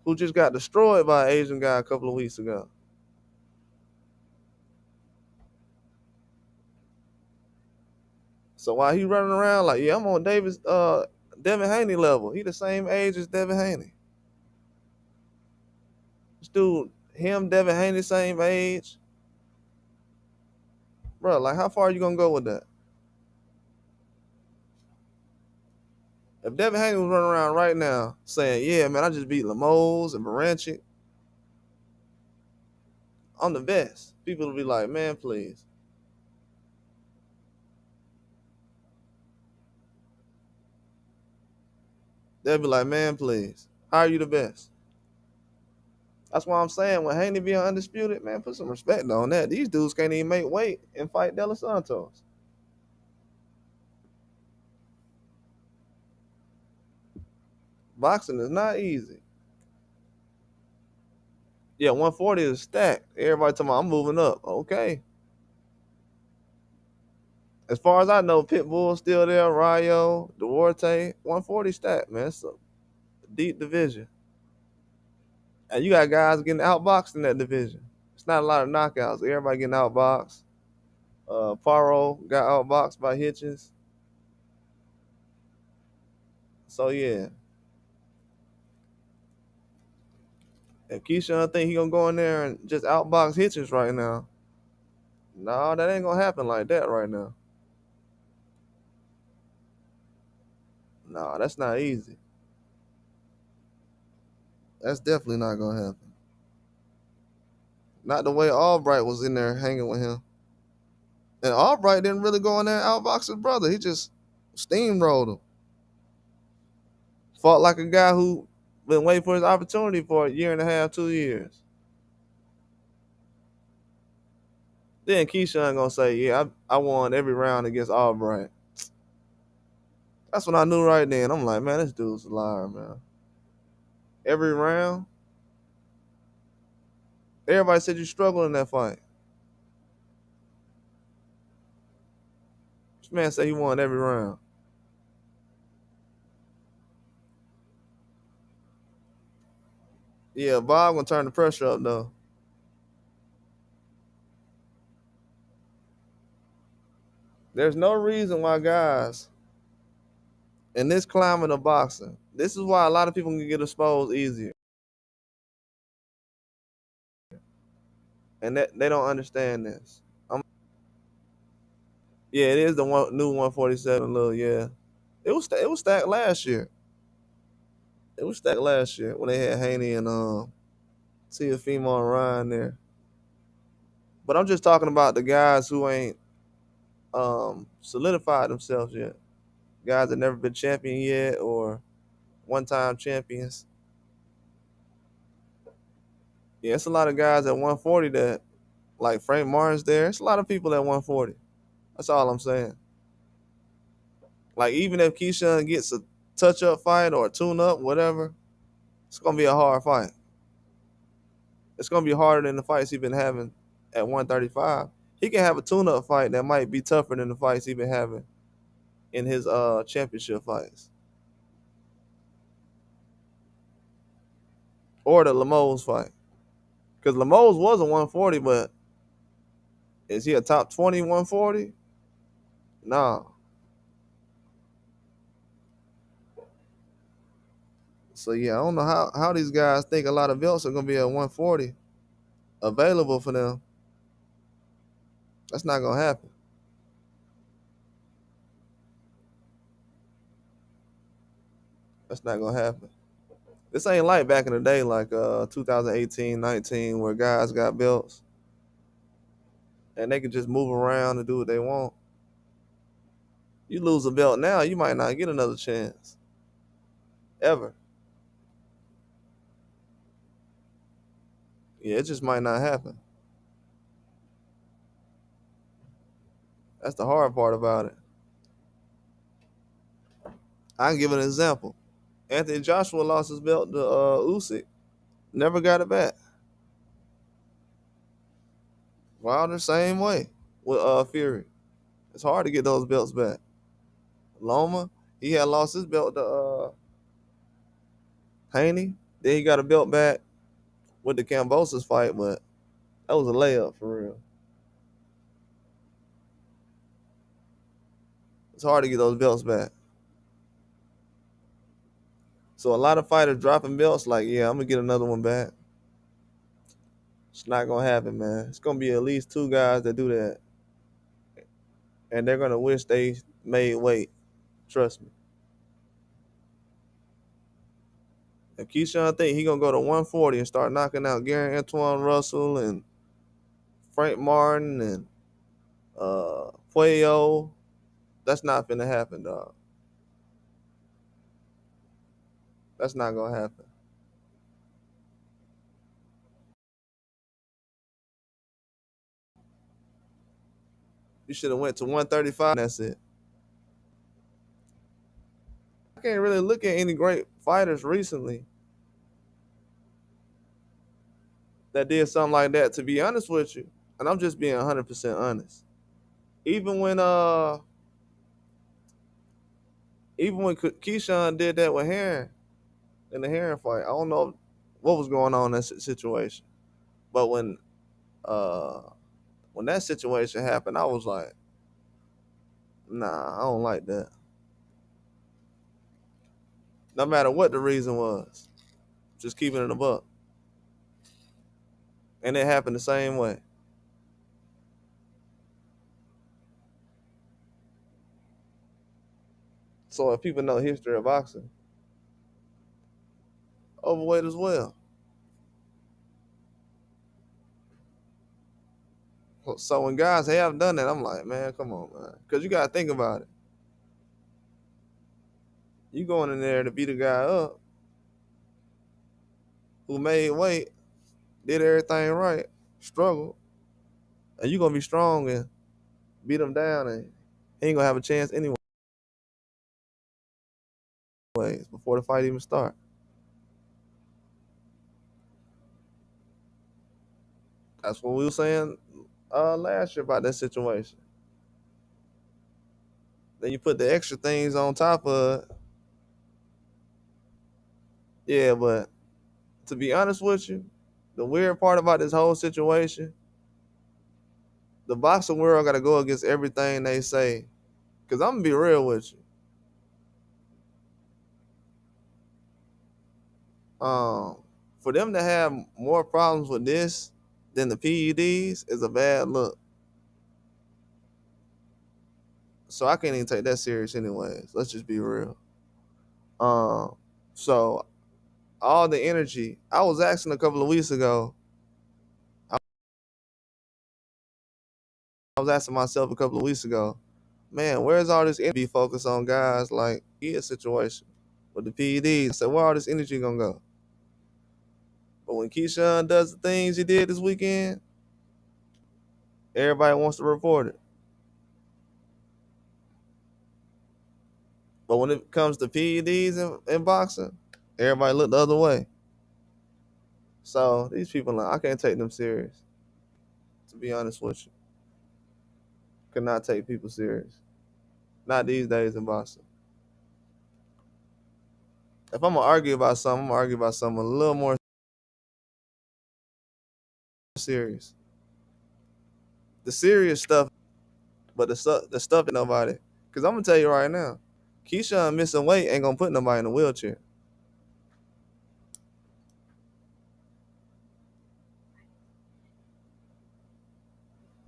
who just got destroyed by an Asian guy a couple of weeks ago. So while he running around like, yeah, I'm on Devin Haney level. He the same age as Devin Haney. This dude, Devin Haney, same age. Bro, like how far are you gonna go with that? If Devin Haney was running around right now saying, "Yeah, man, I just beat Lemos and Baranchik, I'm the best," people would be like, "Man, please." They'll be like, "Man, please. How are you the best?" That's why I'm saying when Haney being undisputed, man, put some respect on that. These dudes can't even make weight and fight De Los Santos. Boxing is not easy. Yeah, 140 is stacked. Everybody talking about I'm moving up. Okay. As far as I know, Pitbull's still there, Rayo, Duarte, 140 stacked, man. It's a deep division. And you got guys getting outboxed in that division. It's not a lot of knockouts. Everybody getting outboxed. Paro got outboxed by Hitchens. So yeah. If Keyshawn think he gonna go in there and just outbox Hitchens right now, no, that ain't gonna happen like that right now. No, that's not easy. That's definitely not gonna happen. Not the way Albright was in there hanging with him. And Albright didn't really go in there and outbox his brother. He just steamrolled him. Fought like a guy who been waiting for his opportunity for a year and a half, 2 years. Then Keyshawn gonna say, "Yeah, I won every round against Albright." That's when I knew right then. I'm like, man, this dude's a liar, man. Every round, everybody said you struggled in that fight. This man said he won every round. Yeah, Bob gonna turn the pressure up though. There's no reason why guys in this climate of boxing, this is why a lot of people can get exposed easier. And that they don't understand this. Yeah, it is the new 147 little, yeah. It was stacked last year. It was stacked last year when they had Haney and Teofimo and Ryan there. But I'm just talking about the guys who ain't solidified themselves yet. Guys that never been champion yet or one time champions. Yeah, it's a lot of guys at 140 that like Frank Martin's there. It's a lot of people at 140. That's all I'm saying. Like even if Keyshawn gets a touch up fight or a tune up, whatever, it's gonna be a hard fight. It's gonna be harder than the fights he's been having at 135. He can have a tune up fight that might be tougher than the fights he's been having in his championship fights. Or the Lemos fight. Because Lemos was a 140, but is he a top 20 140? Nah. So yeah, I don't know how these guys think a lot of belts are gonna be at 140 available for them. That's not gonna happen. That's not gonna happen. This ain't like back in the day, like 2018, 19, where guys got belts and they can just move around and do what they want. You lose a belt now, you might not get another chance ever. Yeah, it just might not happen. That's the hard part about it. I can give an example. Anthony Joshua lost his belt to Usyk, never got it back. Wilder same way with Fury. It's hard to get those belts back. Loma, he had lost his belt to Haney. Then he got a belt back with the Cambosos fight, but that was a layup for real. It's hard to get those belts back. So a lot of fighters dropping belts, like, yeah, I'm gonna get another one back. It's not gonna happen, man. It's gonna be at least two guys that do that, and they're gonna wish they made weight. Trust me. And Keyshawn think he gonna go to 140 and start knocking out Gary Antoine Russell and Frank Martin and Puello. That's not gonna happen, dog. That's not gonna happen. You should have went to 135. And that's it. I can't really look at any great fighters recently that did something like that. To be honest with you, and I'm just being 100% honest. Even when uh, even when Keyshawn did that with Heron in the Heron fight, I don't know what was going on in that situation. But uh when that situation happened, I was like, nah, I don't like that. No matter what the reason was, just keeping it a buck. And it happened the same way. So if people know history of boxing, overweight as well. So when guys have done that, I'm like, man, come on, man. Because you got to think about it. You going in there to beat a guy up who made weight, did everything right, struggled, and you going to be strong and beat him down, and he ain't going to have a chance anyways before the fight even start. That's what we were saying last year about that situation. Then you put the extra things on top of it. Yeah, but to be honest with you, the weird part about this whole situation, the boxing world got to go against everything they say. Because I'm going to be real with you. For them to have more problems with this than the PEDs is a bad look. So I can't even take that serious anyways. Let's just be real. Um, so all the energy, I was asking a couple of weeks ago, I was asking myself a couple of weeks ago, man, where's all this energy focused on guys like his situation with the PEDs? So where all this energy gonna go? But when Keyshawn does the things he did this weekend, everybody wants to report it. But when it comes to PEDs in boxing, everybody look the other way. So these people, like, I can't take them serious. To be honest with you, could not take people serious. Not these days in boxing. If I'm gonna argue about something, I'm gonna argue about something a little more serious. The serious stuff, but the stuff that nobody. Because I'm gonna tell you right now, Keyshawn missing weight ain't gonna put nobody in a wheelchair.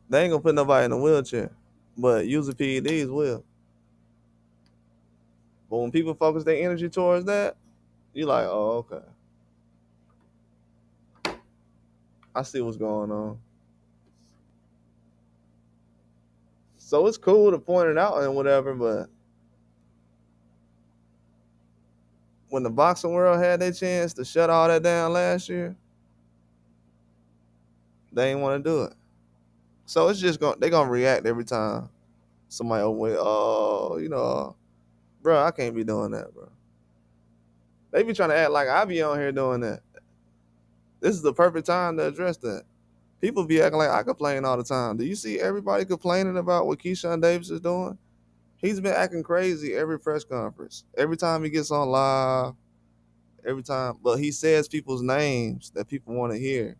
They ain't gonna put nobody in a wheelchair. But using PEDs will. But when people focus their energy towards that, you like, oh, okay. I see what's going on. So it's cool to point it out and whatever, but when the boxing world had their chance to shut all that down last year, they ain't want to do it. So it's just they gonna react every time somebody overweight. Oh, bro, I can't be doing that, bro. They be trying to act like I be on here doing that. This is the perfect time to address that. People be acting like I complain all the time. Do you see everybody complaining about what Keyshawn Davis is doing? He's been acting crazy every press conference. Every time he gets on live, every time. But he says people's names that people want to hear.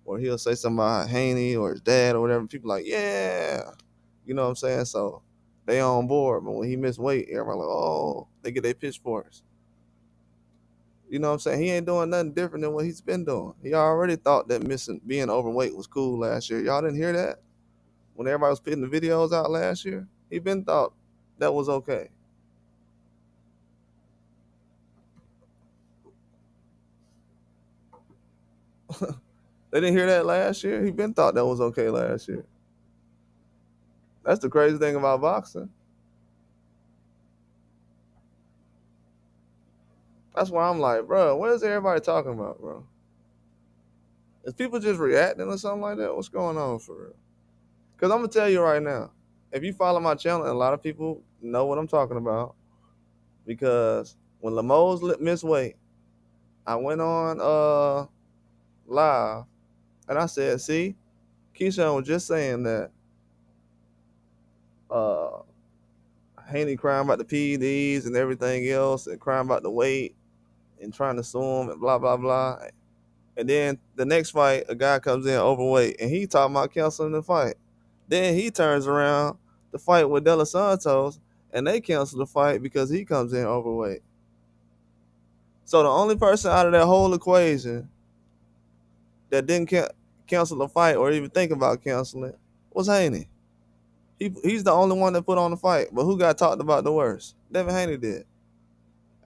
Or he'll say something about Haney or his dad or whatever. People like, yeah. You know what I'm saying? So they on board. But when he missed weight, everybody like, oh, they get their pitchforks. You know what I'm saying? He ain't doing nothing different than what he's been doing. He already thought that being overweight was cool last year. Y'all didn't hear that? When everybody was putting the videos out last year, he been thought that was okay. They didn't hear that last year. He been thought that was okay last year. That's the crazy thing about boxing. That's why I'm like, bro, what is everybody talking about, bro? Is people just reacting or something like that? What's going on for real? Because I'm gonna tell you right now, if you follow my channel, and a lot of people know what I'm talking about, because when Lemos missed weight, I went on live and I said, see, Keyshawn was just saying that uh Haney crying about the PEDs and everything else, and crying about the weight and trying to sue him and blah blah blah. And then the next fight, a guy comes in overweight and he talking about canceling the fight. Then he turns around to fight with De Los Santos and they cancel the fight because he comes in overweight. So the only person out of that whole equation that didn't cancel the fight or even think about canceling it was Haney. He's the only one that put on the fight. But who got talked about the worst? Devin Haney did.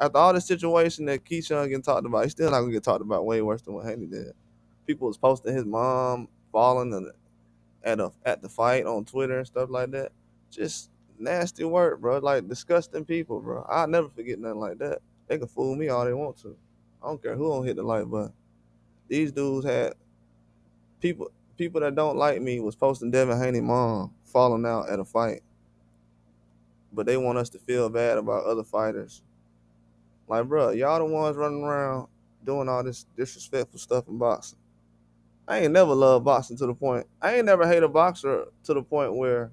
After all the situation that Keyshawn getting talked about, he's still not gonna get talked about way worse than what Haney did. People was posting his mom falling at the fight on Twitter and stuff like that. Just nasty work, bro. Like disgusting people, bro. I'll never forget nothing like that. They can fool me all they want to. I don't care who don't hit the like button. These dudes had people that don't like me was posting Devin Haney mom falling out at a fight, but they want us to feel bad about other fighters. Like, bro, y'all the ones running around doing all this disrespectful stuff in boxing. I ain't never loved boxing to the point. I ain't never hate a boxer to the point where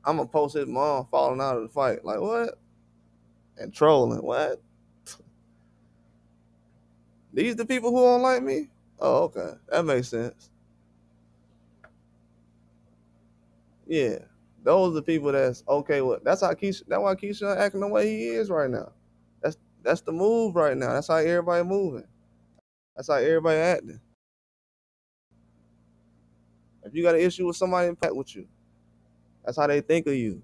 I'm gonna post his mom falling out of the fight. Like what? And trolling. What? These the people who don't like me? Oh, okay. That makes sense. Yeah. Those are the people that's okay with. That's why Keisha acting the way he is right now. That's the move right now. That's how everybody moving. That's how everybody acting. If you got an issue with somebody impact with you, that's how they think of you.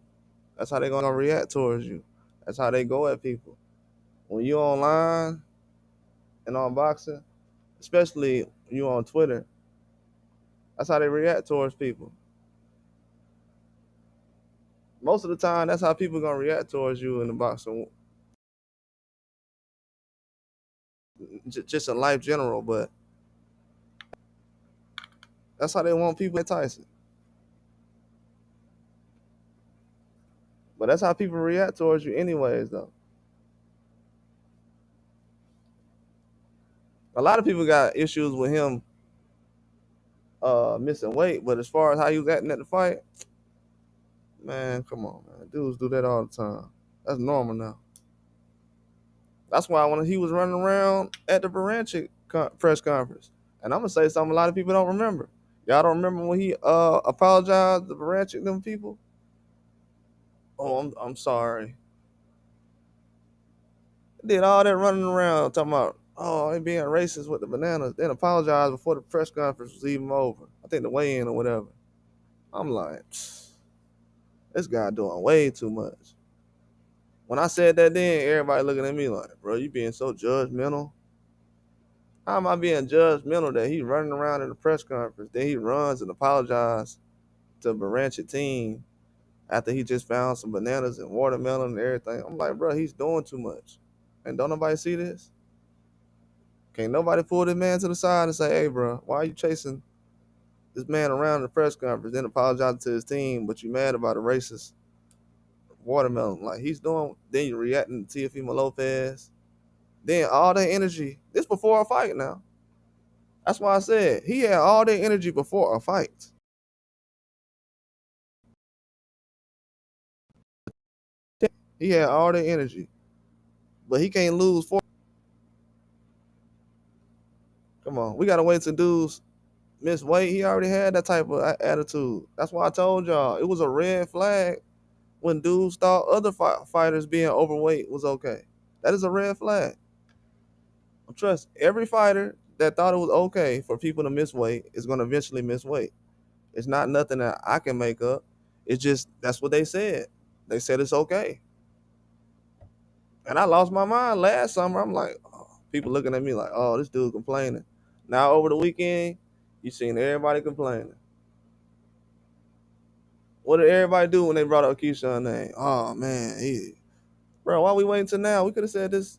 That's how they gonna react towards you. That's how they go at people. When you online and on boxing, especially you on Twitter, that's how they react towards people. Most of the time, that's how people gonna react towards you in the boxing, just in life general. But that's how they want people at Tyson. But that's how people react towards you, anyways. Though a lot of people got issues with him missing weight, but as far as how he was acting at the fight, man, come on, man, dudes do that all the time. That's normal now. That's why when he was running around at the Baranchik press conference, and I'm gonna say something a lot of people don't remember. Y'all don't remember when he apologized to Baranchik them people? Oh, I'm sorry. Did all that running around talking about they being racist with the bananas, then apologized before the press conference was even over. I think the weigh-in or whatever. I'm like, this guy doing way too much. When I said that, then everybody looking at me like, bro, you being so judgmental. How am I being judgmental that he running around in the press conference, then he runs and apologizes to Baranchik team after he just found some bananas and watermelon and everything? I'm like, bro, he's doing too much. And don't nobody see this? Can't nobody pull this man to the side and say, hey, bro, why are you chasing this man around in the press conference, then apologizing to his team, but you mad about a racist watermelon? Like he's doing, then you reacting to Teofimo Lopez. Then all that energy, this before a fight now. That's why I said he had all that energy before a fight. He had all that energy, but he can't lose four. Come on, we gotta wait till dudes miss weight. He already had that type of attitude. That's why I told y'all it was a red flag when dudes thought other fighters being overweight was okay. That is a red flag. Trust every fighter that thought it was okay for people to miss weight is going to eventually miss weight. It's not nothing that I can make up. It's just that's what they said. They said it's okay. And I lost my mind last summer. I'm like, oh, people looking at me like, oh, this dude complaining. Now over the weekend, you seen everybody complaining. What did everybody do when they brought up Keyshawn name? Oh man, bro, why we waiting till now? We could have said this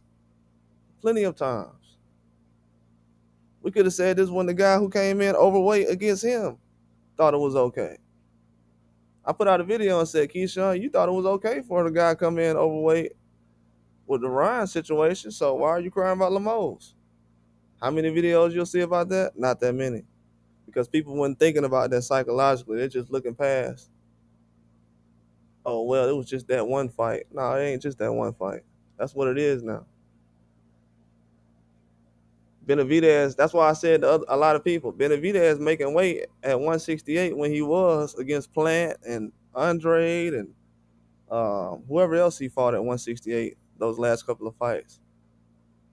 plenty of times. We could have said this when the guy who came in overweight against him thought it was okay. I put out a video and said, Keyshawn, you thought it was okay for the guy come in overweight with the Ryan situation, so why are you crying about Lamos? How many videos you'll see about that? Not that many. Because people weren't thinking about that psychologically. They're just looking past. Oh, well, it was just that one fight. No, it ain't just that one fight. That's what it is now. Benavidez, that's why I said to a lot of people, Benavidez making weight at 168 when he was against Plant and Andre and whoever else he fought at 168 those last couple of fights.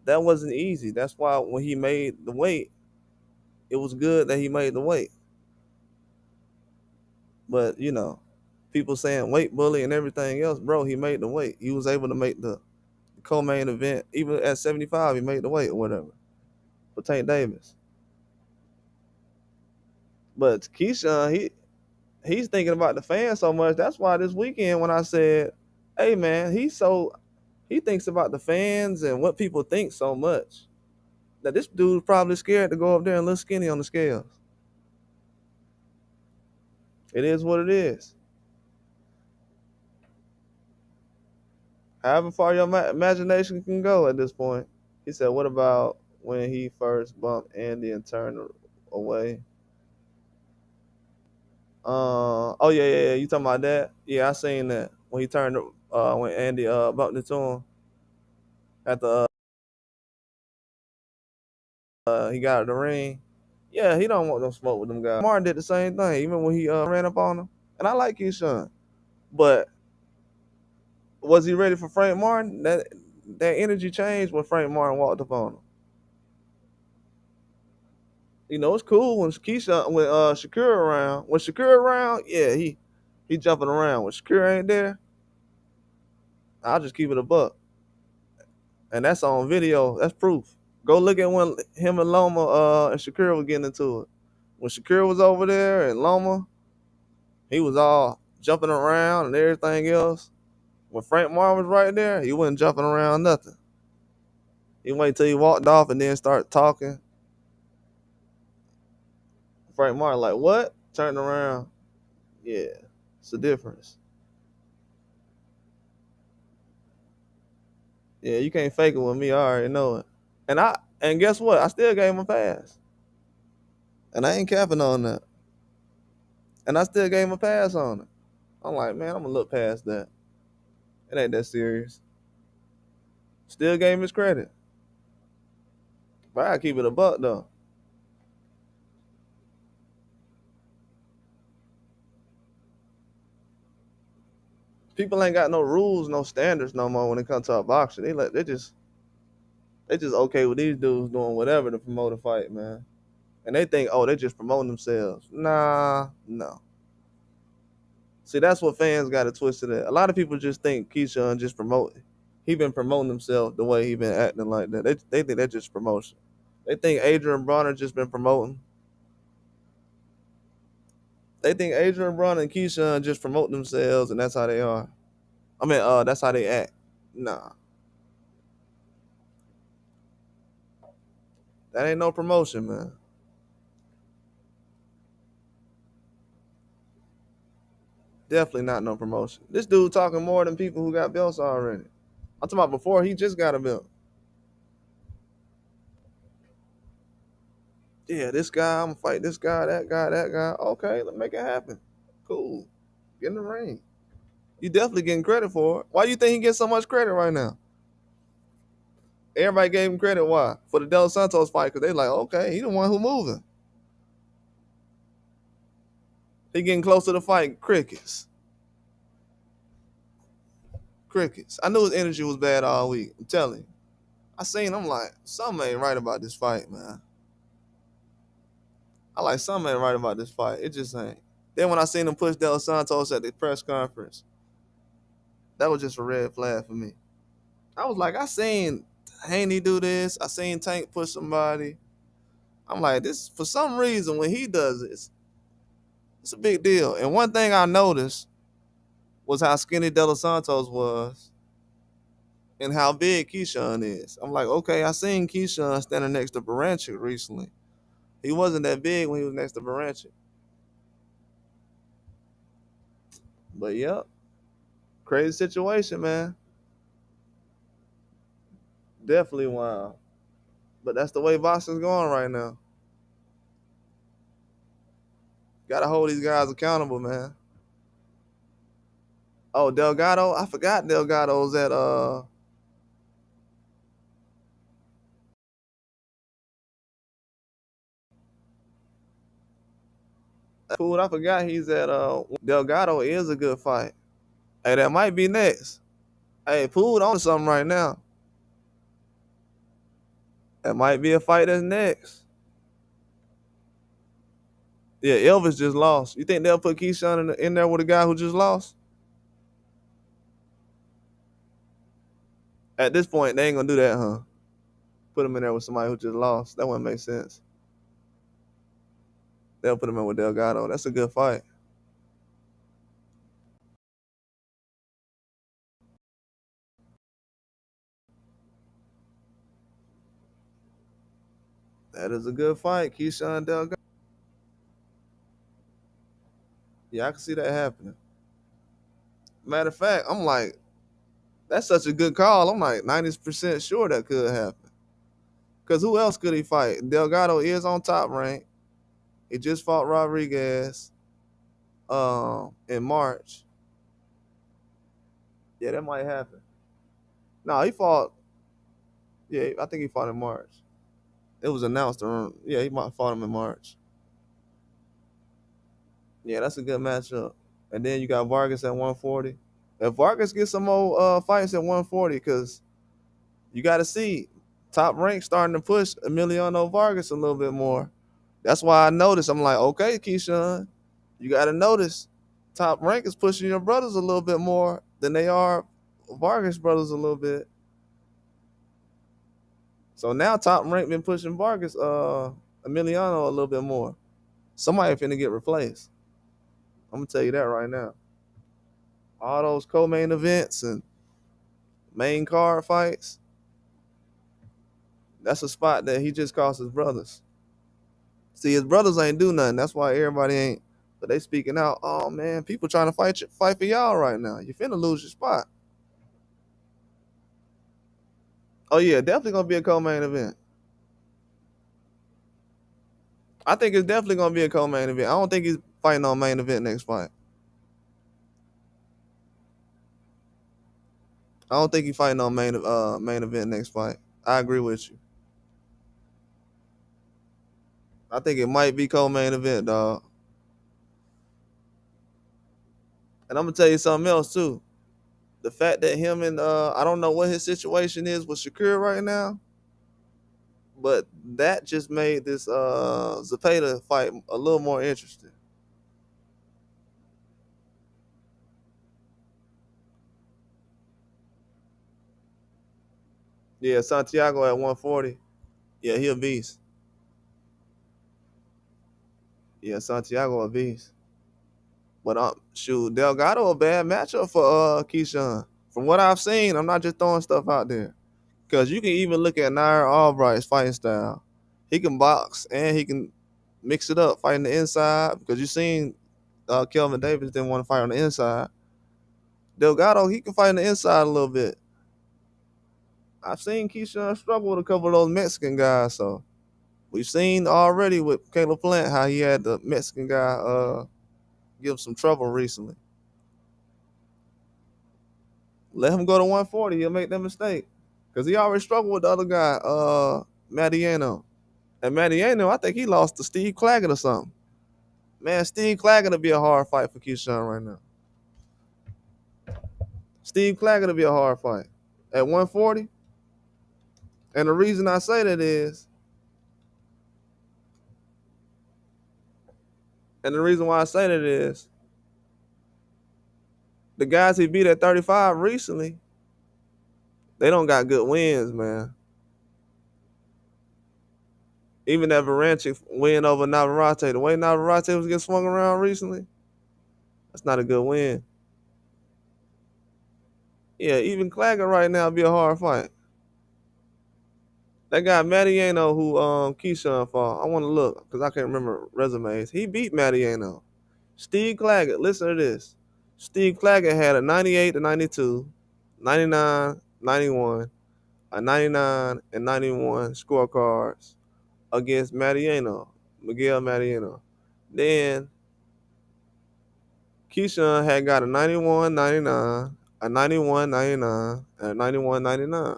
That wasn't easy. That's why when he made the weight, it was good that he made the weight. But, people saying weight bully and everything else, bro, he made the weight. He was able to make the co-main event. Even at 75, he made the weight or whatever for Tank Davis. But Keyshawn, he's thinking about the fans so much. That's why this weekend when I said, hey, man, he thinks about the fans and what people think so much that this dude's probably scared to go up there and look skinny on the scales. It is what it is. However far your imagination can go at this point. He said, what about when he first bumped Andy and turned away? Oh yeah. You talking about that? Yeah, I seen that when he turned when Andy bumped into him at the he got out of the ring. Yeah, he don't want no smoke with them guys. Martin did the same thing, even when he ran up on him. And I like Keyshawn, but was he ready for Frank Martin? That energy changed when Frank Martin walked up on him. It's cool when Keyshawn when Shakur around. When Shakur around, yeah, he jumping around. When Shakur ain't there, I'll just keep it a buck. And that's on video. That's proof. Go look at when him and Loma and Shakur were getting into it. When Shakur was over there and Loma, he was all jumping around and everything else. When Frank Martin was right there, he wasn't jumping around nothing. He waited till he walked off and then started talking. Frank Martin like, what? Turned around. Yeah, it's a difference. Yeah, you can't fake it with me. I already know it. And guess what? I still gave him a pass. And I ain't capping on that. And I still gave him a pass on it. I'm like, man, I'm gonna look past that. It ain't that serious. Still gave him his credit. But I keep it a buck though. People ain't got no rules, no standards no more when it comes to a boxer. They just okay with these dudes doing whatever to promote a fight, man. And they think, oh, they just promoting themselves. Nah, no. See, that's what fans got it twisted at. A lot of people just think Keyshawn just promoting. He been promoting himself the way he been acting like that. They think that's just promotion. They think Adrian Bronner just been promoting. They think Adrian Bronner and Keyshawn just promote themselves and that's how they are. I mean, that's how they act. Nah, that ain't no promotion, man. Definitely not no promotion. This dude talking more than people who got belts already. I'm talking about before he just got a belt. Yeah, this guy, I'm gonna fight this guy, that guy, that guy. Okay, let's make it happen. Cool. Get in the ring. You definitely getting credit for it. Why do you think he gets so much credit right now? Everybody gave him credit. Why? For the Del Santos fight, because they like, okay, he the one who moving. He getting close to the fight. Crickets. Crickets. I knew his energy was bad all week. I'm telling you. I seen him like, something ain't right about this fight, man. I like something ain't right about this fight. It just ain't. Then when I seen him push Del Santos at the press conference, that was just a red flag for me. I was like, I seen Haney do this. I seen Tank push somebody. I'm like, this for some reason when he does it, it's a big deal. And one thing I noticed was how skinny De Los Santos was and how big Keyshawn is. I'm like, okay, I seen Keyshawn standing next to Baranchik recently. He wasn't that big when he was next to Baranchik. But yep, crazy situation, man. Definitely wild. But that's the way boxing's going right now. Gotta hold these guys accountable, man. Oh, Delgado, I forgot Delgado's at food. I forgot he's at Delgado is a good fight. Hey, that might be next. Hey, Pood on something right now. That might be a fight that's next. Yeah, Elvis just lost. You think they'll put Keyshawn in there with a guy who just lost? At this point, they ain't gonna do that, huh? Put him in there with somebody who just lost. That wouldn't make sense. They'll put him in with Delgado. That's a good fight. That is a good fight, Keyshawn Delgado. Yeah, I can see that happening. Matter of fact, I'm like, that's such a good call. I'm like 90% sure that could happen. Cause who else could he fight? Delgado is on top rank. He just fought Rodriguez in March. Yeah, that might happen. No, he fought. Yeah, I think he fought in March. It was announced around. Yeah, he might fought him in March. Yeah, that's a good matchup. And then you got Vargas at 140. If Vargas gets some more fights at 140, because you got to see top rank starting to push Emiliano Vargas a little bit more. That's why I noticed. I'm like, okay, Keyshawn, you got to notice top rank is pushing your brothers a little bit more than they are Vargas brothers a little bit. So now top rank been pushing Vargas, Emiliano a little bit more. Somebody finna get replaced. I'm gonna tell you that right now. All those co-main events and main card fights, that's a spot that he just cost his brothers. See, his brothers ain't do nothing. That's why everybody ain't. But they speaking out. Oh man, people trying to fight for y'all right now. You finna lose your spot. Oh yeah, definitely gonna be a co-main event. I think it's definitely gonna be a co-main event. I don't think he's fighting on main event next fight. I don't think he's fighting on main event next fight. I agree with you. I think it might be co-main event, dog. And I'm gonna tell you something else too. The fact that him and I don't know what his situation is with Shakur right now, but that just made this Zepeda fight a little more interesting. Yeah, Santiago at 140. Yeah, he a beast. Yeah, Santiago a beast. But shoot, Delgado a bad matchup for Keyshawn. From what I've seen, I'm not just throwing stuff out there. Cause you can even look at Nair Albright's fighting style. He can box and he can mix it up, fighting the inside. Because you seen Kelvin Davis didn't want to fight on the inside. Delgado, he can fight on the inside a little bit. I've seen Keyshawn struggle with a couple of those Mexican guys, so we've seen already with Caleb Plant how he had the Mexican guy give him some trouble recently. Let him go to 140, he'll make that mistake. Because he already struggled with the other guy, Madiano. And Madiano, I think he lost to Steve Claggett or something. Man, Steve Claggett will be a hard fight for Keyshawn right now. Steve Claggett will be a hard fight at 140. And the reason I say that is, and the reason why I say that is, the guys he beat at 35 recently, they don't got good wins, man. Even that Varanchik win over Navarrete, the way Navarrete was getting swung around recently, that's not a good win. Yeah, even Claggett right now be a hard fight. That guy Mattiano who Keyshawn fought, I want to look because I can't remember resumes. He beat Mattiano. Steve Claggett, listen to this. Steve Claggett had a 98 to 92, 99, 91, a 99 and 91 scorecards against Mattiano, Miguel Mattiano. Then Keyshawn had got a 91, 99, a 91, 99, and a 91, 99.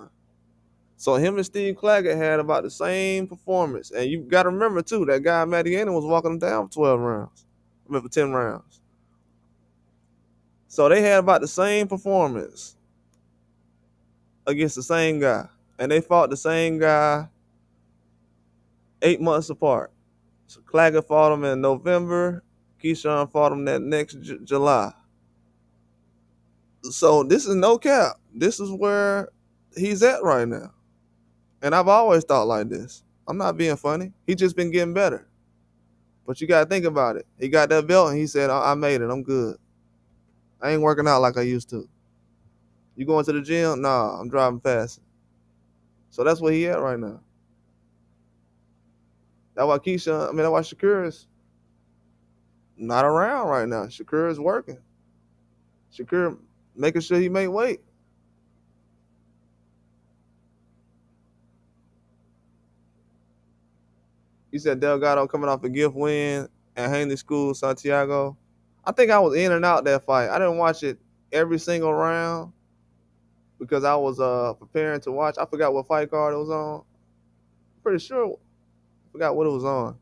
So him and Steve Claggett had about the same performance. And you got to remember, too, that guy Mattiana was walking him down for 12 rounds. I mean, for 10 rounds. So they had about the same performance against the same guy. And they fought the same guy 8 months apart. So Claggett fought him in November. Keyshawn fought him that next July. So this is no cap. This is where he's at right now. And I've always thought like this. I'm not being funny. He just been getting better. But you got to think about it. He got that belt and he said, I made it. I'm good. I ain't working out like I used to. You going to the gym? Nah, I'm driving fast. So that's where he at right now. That's why that's why Shakur is not around right now. Shakur is working. Shakur making sure he make weight. He said Delgado coming off a gift win at Hanley School, Santiago. I think I was in and out that fight. I didn't watch it every single round because I was preparing to watch. I forgot what fight card it was on. Pretty sure. Forgot what it was on.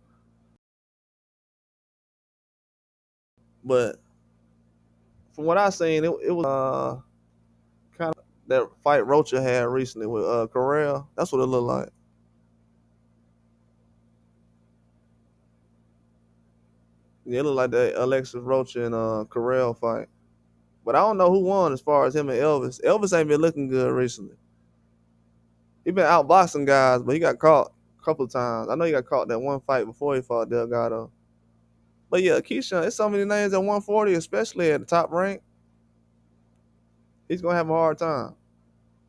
But from what I seen, it was kind of that fight Rocha had recently with Corral. That's what it looked like. Yeah, it looked like that Alexis Rocha and Corral fight. But I don't know who won as far as him and Elvis. Elvis ain't been looking good recently. He been outboxing guys, but he got caught a couple of times. I know he got caught that one fight before he fought Delgado. But yeah, Keyshawn, it's so many names at 140, especially at the top rank. He's gonna have a hard time.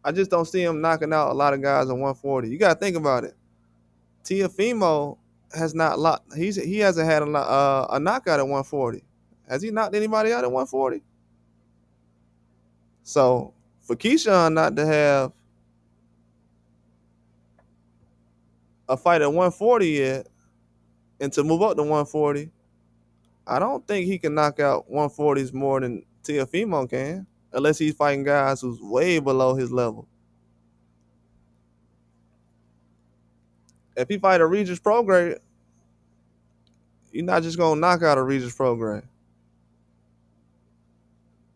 I just don't see him knocking out a lot of guys at 140. You gotta think about it. Teofimo has not locked. He hasn't had a knockout at 140. Has he knocked anybody out at 140? So for Keyshawn not to have a fight at 140 yet and to move up to 140, I don't think he can knock out 140s more than Teofimo can, unless he's fighting guys who's way below his level. If he fight a Regis Prograis, you're not just gonna knock out a Regis Prograis.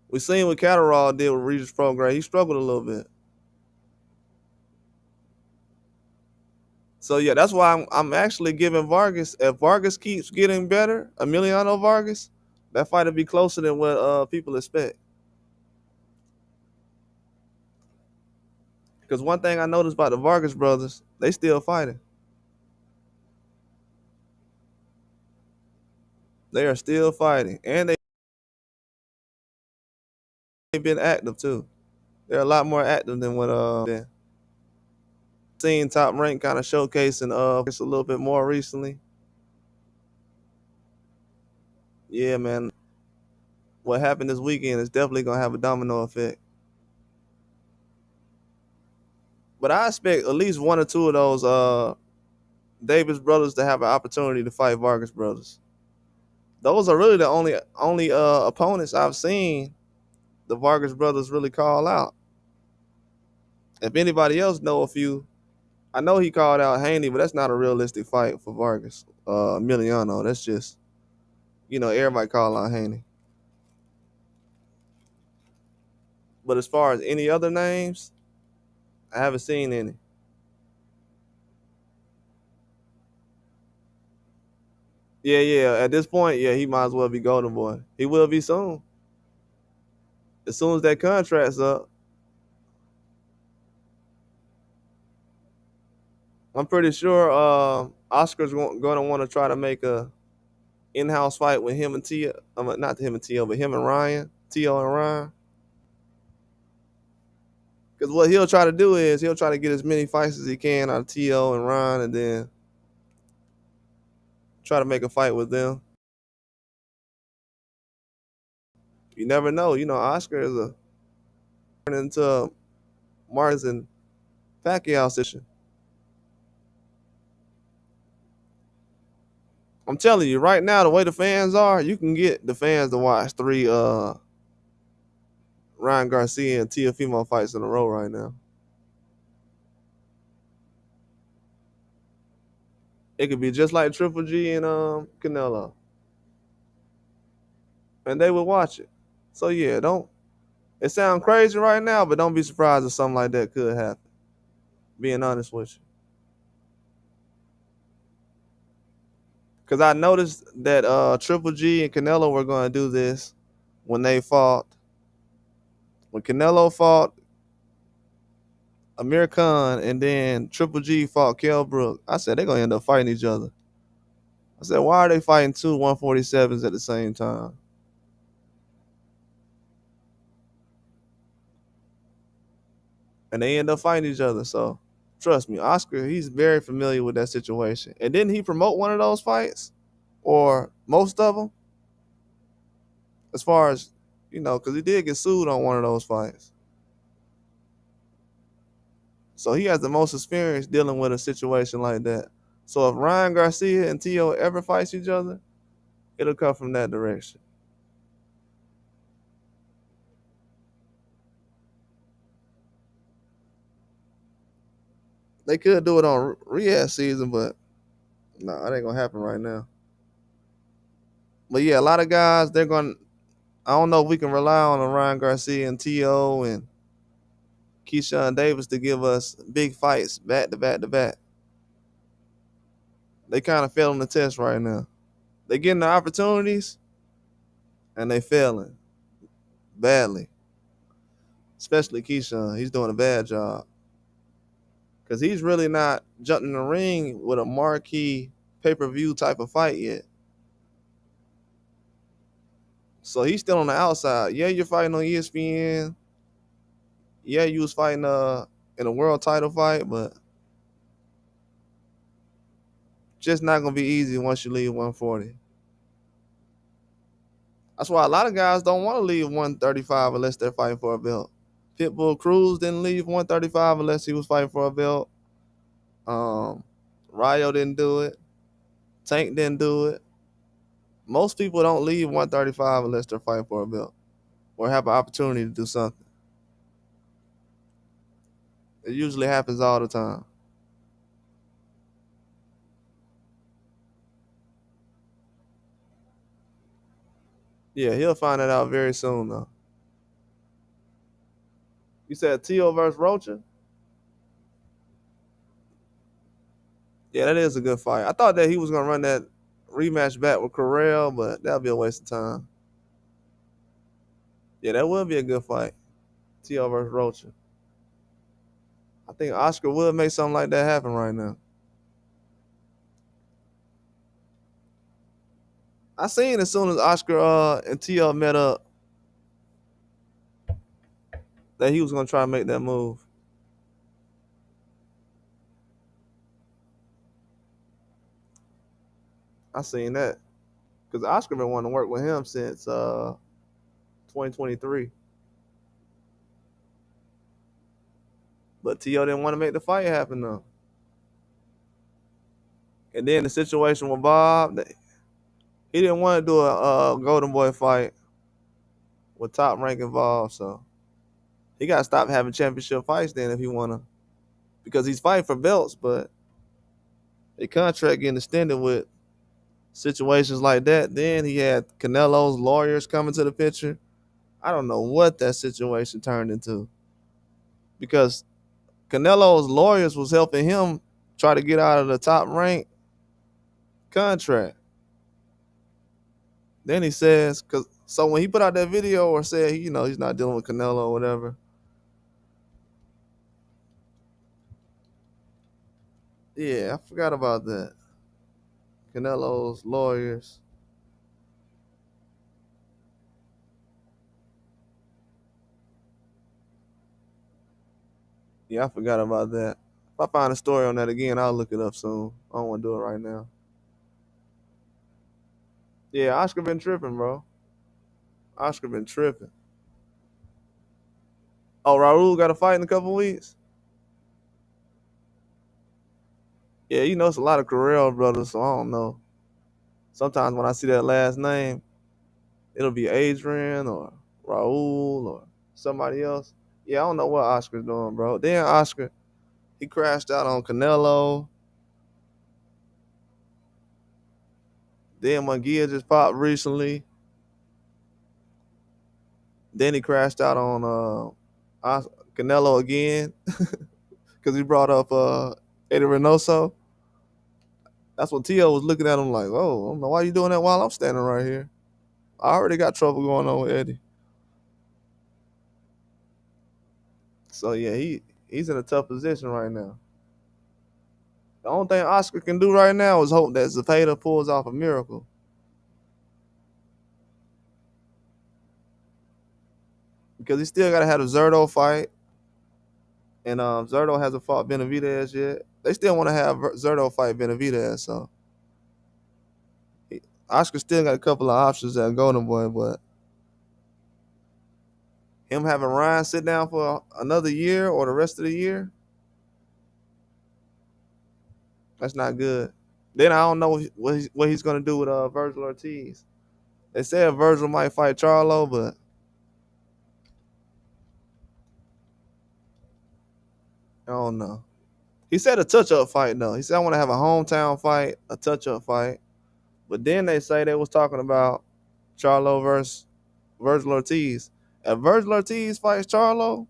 We seen what Catterall did with Regis Prograis. He struggled a little bit. So yeah, that's why I'm actually giving Vargas. If Vargas keeps getting better, Emiliano Vargas, that fight will be closer than what people expect. Because one thing I noticed about the Vargas brothers, they still fighting. They are still fighting, and they've been active too. They're a lot more active than what been. Seen Top Rank kind of showcasing just a little bit more recently. Yeah, man. What happened this weekend is definitely gonna have a domino effect. But I expect at least one or two of those Davis brothers to have an opportunity to fight Vargas brothers. Those are really the only opponents I've seen the Vargas brothers really call out. If anybody else know a few, I know he called out Haney, but that's not a realistic fight for Vargas. Emiliano, that's just everybody call out Haney. But as far as any other names, I haven't seen any. Yeah, yeah. At this point, yeah, he might as well be Golden Boy. He will be soon. As soon as that contract's up. I'm pretty sure Oscar's going to want to try to make a in-house fight with him and Tio. Not him and Tio, but him and Ryan. Tio and Ryan. Because what he'll try to do is he'll try to get as many fights as he can out of Tio and Ryan, and then try to make a fight with them. You never know. You know, Oscar is a turn into Martin's and Pacquiao situation. I'm telling you, right now, the way the fans are, you can get the fans to watch three Ryan Garcia and Teofimo fights in a row right now. It could be just like Triple G and Canelo, and they would watch it. So yeah, don't. It sounds crazy right now, but don't be surprised if something like that could happen. Being honest with you, because I noticed that Triple G and Canelo were going to do this when they fought. When Canelo fought Amir Khan and then Triple G fought Kell Brook, I said they're gonna end up fighting each other. I said, why are they fighting two 147s at the same time? And they end up fighting each other. So trust me, Oscar, he's very familiar with that situation. And didn't he promote one of those fights? Or most of them? As far as, because he did get sued on one of those fights. So he has the most experience dealing with a situation like that. So if Ryan Garcia and Tio ever fights each other, it'll come from that direction. They could do it on Riyadh season, but no, it ain't gonna happen right now. But yeah, a lot of guys they're going. I don't know if we can rely on Ryan Garcia and T.O. and Keyshawn Davis to give us big fights back to back to back. They kind of failing the test right now. They getting the opportunities and they failing badly. Especially Keyshawn, he's doing a bad job because he's really not jumping in the ring with a marquee pay-per-view type of fight yet. So he's still on the outside. Yeah, you're fighting on ESPN. Yeah, you was fighting in a world title fight, but just not gonna be easy once you leave 140. That's why a lot of guys don't want to leave 135 unless they're fighting for a belt. Pitbull Cruz didn't leave 135 unless he was fighting for a belt. Um, Ryo didn't do it. Tank didn't do it. Most people don't leave 135 unless they're fighting for a belt or have an opportunity to do something. It usually happens all the time. Yeah, he'll find that out very soon though. You said Tio versus Rocha? Yeah, that is a good fight. I thought that he was gonna run that rematch back with Corral, but that'll be a waste of time. Yeah, that would be a good fight. Tio versus Rocha. I think Oscar would make something like that happen right now. I seen as soon as Oscar and Tio met up that he was gonna try to make that move. I seen that because Oscar been wanting to work with him since 2023, but Tio didn't want to make the fight happen though. And then the situation with Bob, he didn't want to do a Golden Boy fight with Top Rank involved, so he got to stop having championship fights then if he want to, because he's fighting for belts, but the contract getting extended with situations like that. Then he had Canelo's lawyers coming to the picture. I don't know what that situation turned into because Canelo's lawyers was helping him try to get out of the Top Rank contract. Then he says, cause so when he put out that video or said he's not dealing with Canelo or whatever, Yeah, I forgot about that. Canelo's lawyers. Yeah, I forgot about that. If I find a story on that again, I'll look it up soon. I don't want to do it right now. Yeah, Oscar been tripping, bro. Oscar been tripping. Oh, Raul got a fight in a couple weeks. Yeah, you know it's a lot of Carrell brothers, so I don't know. Sometimes when I see that last name, it'll be Adrian or Raul or somebody else. Yeah, I don't know what Oscar's doing, bro. Then Oscar, he crashed out on Canelo. Then Munguia just popped recently. Then he crashed out on Canelo again because he brought up Eddie Reynoso. That's when Tio was looking at him like, oh, I don't know why you doing that while I'm standing right here. I already got trouble going on with Eddie. So yeah, he's in a tough position right now. The only thing Oscar can do right now is hope that Zepeda pulls off a miracle because he still got to have a Zerto fight, and Zerto hasn't fought Benavidez yet. They still want to have Zerto fight Benavidez, so Oscar still got a couple of options at Golden Boy, but him having Ryan sit down for another year or the rest of the year, that's not good. Then I don't know what he's gonna do with Virgil Ortiz. They said Virgil might fight Charlo, but I don't know. He said a touch-up fight though. He said I want to have a hometown fight, a touch-up fight. But then they say they was talking about Charlo versus Virgil Ortiz. If Virgil Ortiz fights Charlo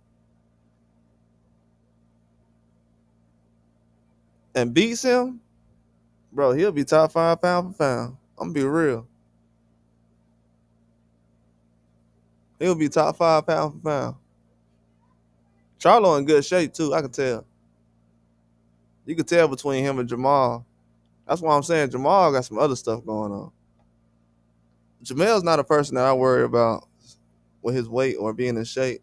and beats him, bro, he'll be top five pound for pound. I'm gonna be real. He'll be top five pound for pound. Charlo in good shape too. I can tell. You can tell between him and Jamal. That's why I'm saying Jamal got some other stuff going on. Jamel's not a person that I worry about with his weight or being in shape.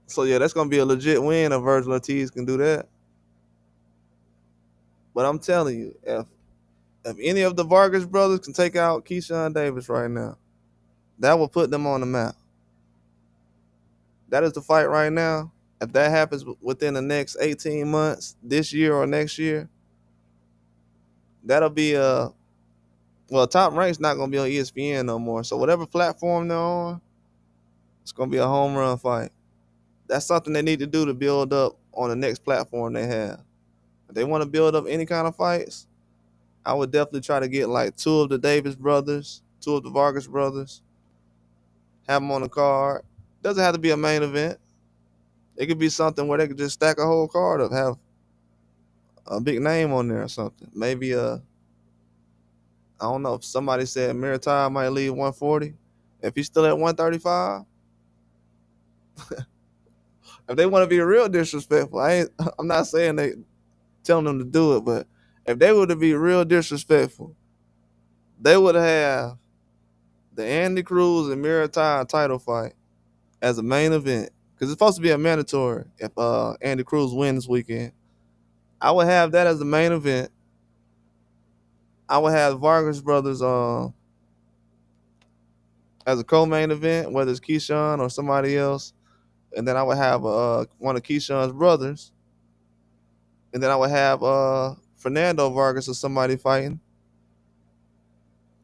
So yeah, that's gonna be a legit win if Virgil Ortiz can do that. But I'm telling you, if any of the Vargas brothers can take out Keyshawn Davis right now, that will put them on the map. That is the fight right now. If that happens within the next 18 months, this year or next year, that'll be a well, Top Rank's not gonna be on ESPN no more. So whatever platform they're on, it's gonna be a home run fight. That's something they need to do to build up on the next platform they have. If they want to build up any kind of fights, I would definitely try to get like two of the Davis brothers, two of the Vargas brothers, have them on the card. Doesn't have to be a main event. It could be something where they could just stack a whole card up, have a big name on there or something. Maybe I don't know if somebody said Miritai might leave 140. If he's still at 135, if they want to be real disrespectful, I'm not saying they telling them to do it, but if they were to be real disrespectful, they would have the Andy Cruz and Miritai title fight as a main event because it's supposed to be a mandatory if Andy Cruz wins this weekend. I would have that as the main event. I would have Vargas brothers as a co-main event, whether it's Keyshawn or somebody else, and then I would have one of Keyshawn's brothers, and then I would have Fernando Vargas or somebody fighting,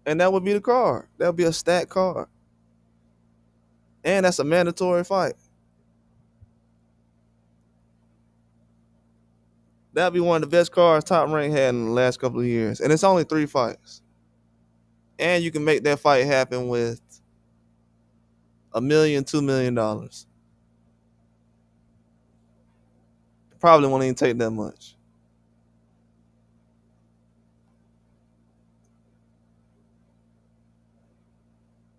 and that would be the card. That would be a stacked card, and that's a mandatory fight. That'd be one of the best cards Top Rank had in the last couple of years, and it's only 3 fights, and you can make that fight happen with $1 million, $2 million. Probably won't even take that much.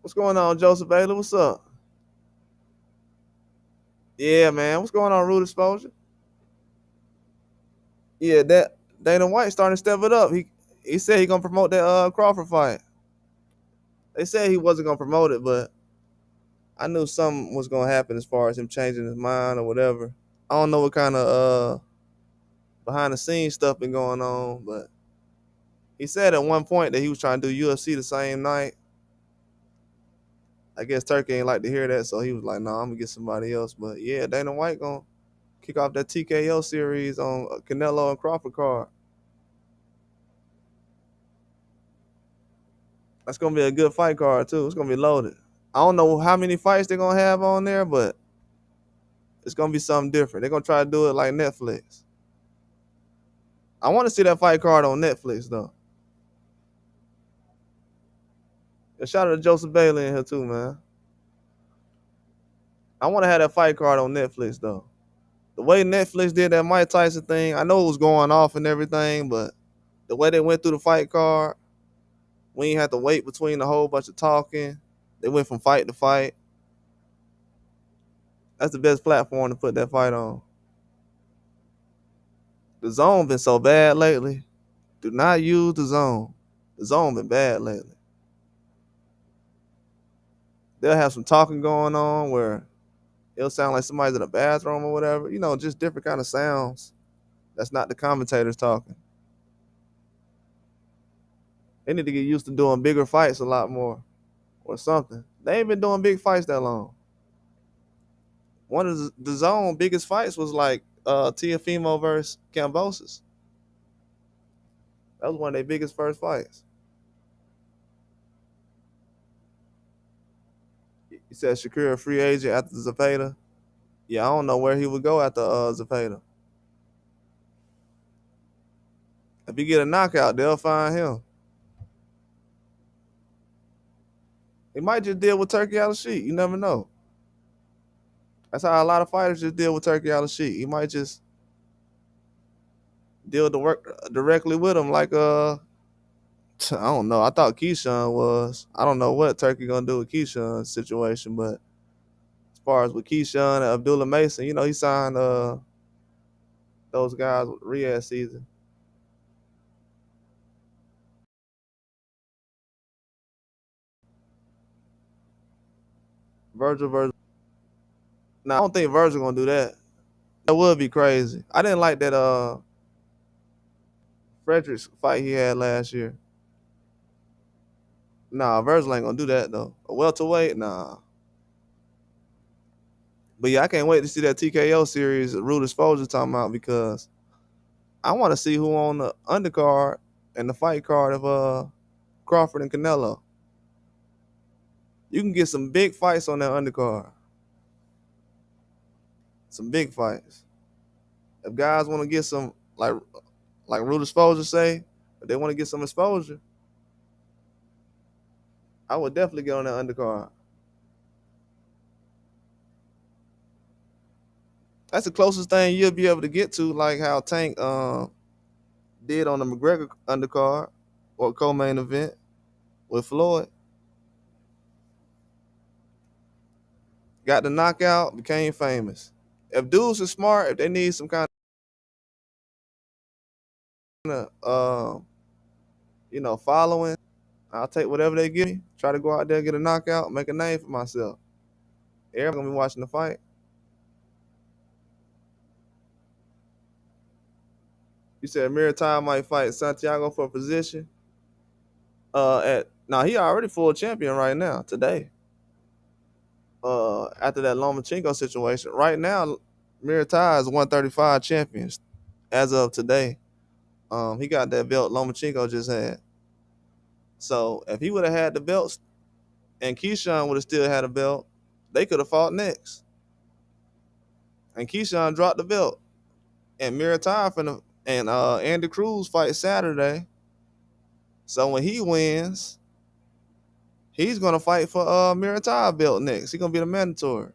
What's going on, Joseph Bailey? What's up? Yeah, man. What's going on, Root Exposure? Yeah, that Dana White starting to step it up. He said he gonna promote that Crawford fight. They said he wasn't gonna promote it, but I knew something was gonna happen as far as him changing his mind or whatever. I don't know what kind of behind the scenes stuff been going on, but he said at one point that he was trying to do UFC the same night. I guess Turkey ain't like to hear that, so he was like, "No, I'm gonna get somebody else." But yeah, Dana White gonna kick off that TKO series on Canelo and Crawford card. That's gonna be a good fight card too. It's gonna be loaded. I don't know how many fights they're gonna have on there, but it's gonna be something different. They're gonna try to do it like Netflix. I want to see that fight card on Netflix though. And shout out to Joseph Bailey in here too, man. I want to have that fight card on Netflix though. The way Netflix did that Mike Tyson thing, I know it was going off and everything, but the way they went through the fight card, we ain't had to wait between a whole bunch of talking. They went from fight to fight. That's the best platform to put that fight on. The zone been so bad lately. Do not use the zone. The zone been bad lately. They'll have some talking going on where it'll sound like somebody's in a bathroom or whatever. You know, just different kind of sounds. That's not the commentators talking. They need to get used to doing bigger fights a lot more or something. They ain't been doing big fights that long. One of the zone biggest fights was like Tiafimo versus Cambosis. That was one of their biggest first fights. He said Shakur a free agent after Zapata. Yeah, I don't know where he would go after Zapata. If he get a knockout, they'll find him. He might just deal with Turkey out of sheet. You never know. That's how a lot of fighters just deal with Turkey out of sheet. He might just deal the work directly with him, like I don't know. I thought Keyshawn was. I don't know what Turkey gonna do with Keyshawn's situation, but as far as with Keyshawn and Abdullah Mason, you know, he signed those guys with Riyadh season. Virgil. Nah, I don't think Virgil gonna do that. That would be crazy. I didn't like that Fredericks fight he had last year. Nah, Virgil ain't gonna do that though. A welterweight, nah. But yeah, I can't wait to see that TKO series Root Exposure talking about because I want to see who on the undercard and the fight card of Crawford and Canelo. You can get some big fights on that undercard. Some big fights. If guys want to get some like Root Exposure say, if they want to get some exposure, I would definitely get on that undercard. That's the closest thing you'll be able to get to, like how Tank did on the McGregor undercard or co-main event with Floyd. Got the knockout, became famous. If dudes are smart, if they need some kind of following, I'll take whatever they give me. Try to go out there, get a knockout, make a name for myself. Everybody's gonna be watching the fight. You said Miritai might fight Santiago for a position. At now he already full champion right now today. After that Lomachenko situation, right now Miritai is 135 champions as of today. He got that belt Lomachenko just had. So if he would have had the belts and Keyshawn would have still had a belt, they could have fought next. And Keyshawn dropped the belt. And Miritai and Andy Cruz fight Saturday. So when he wins, he's gonna fight for Miritai belt next. He's gonna be the mandatory.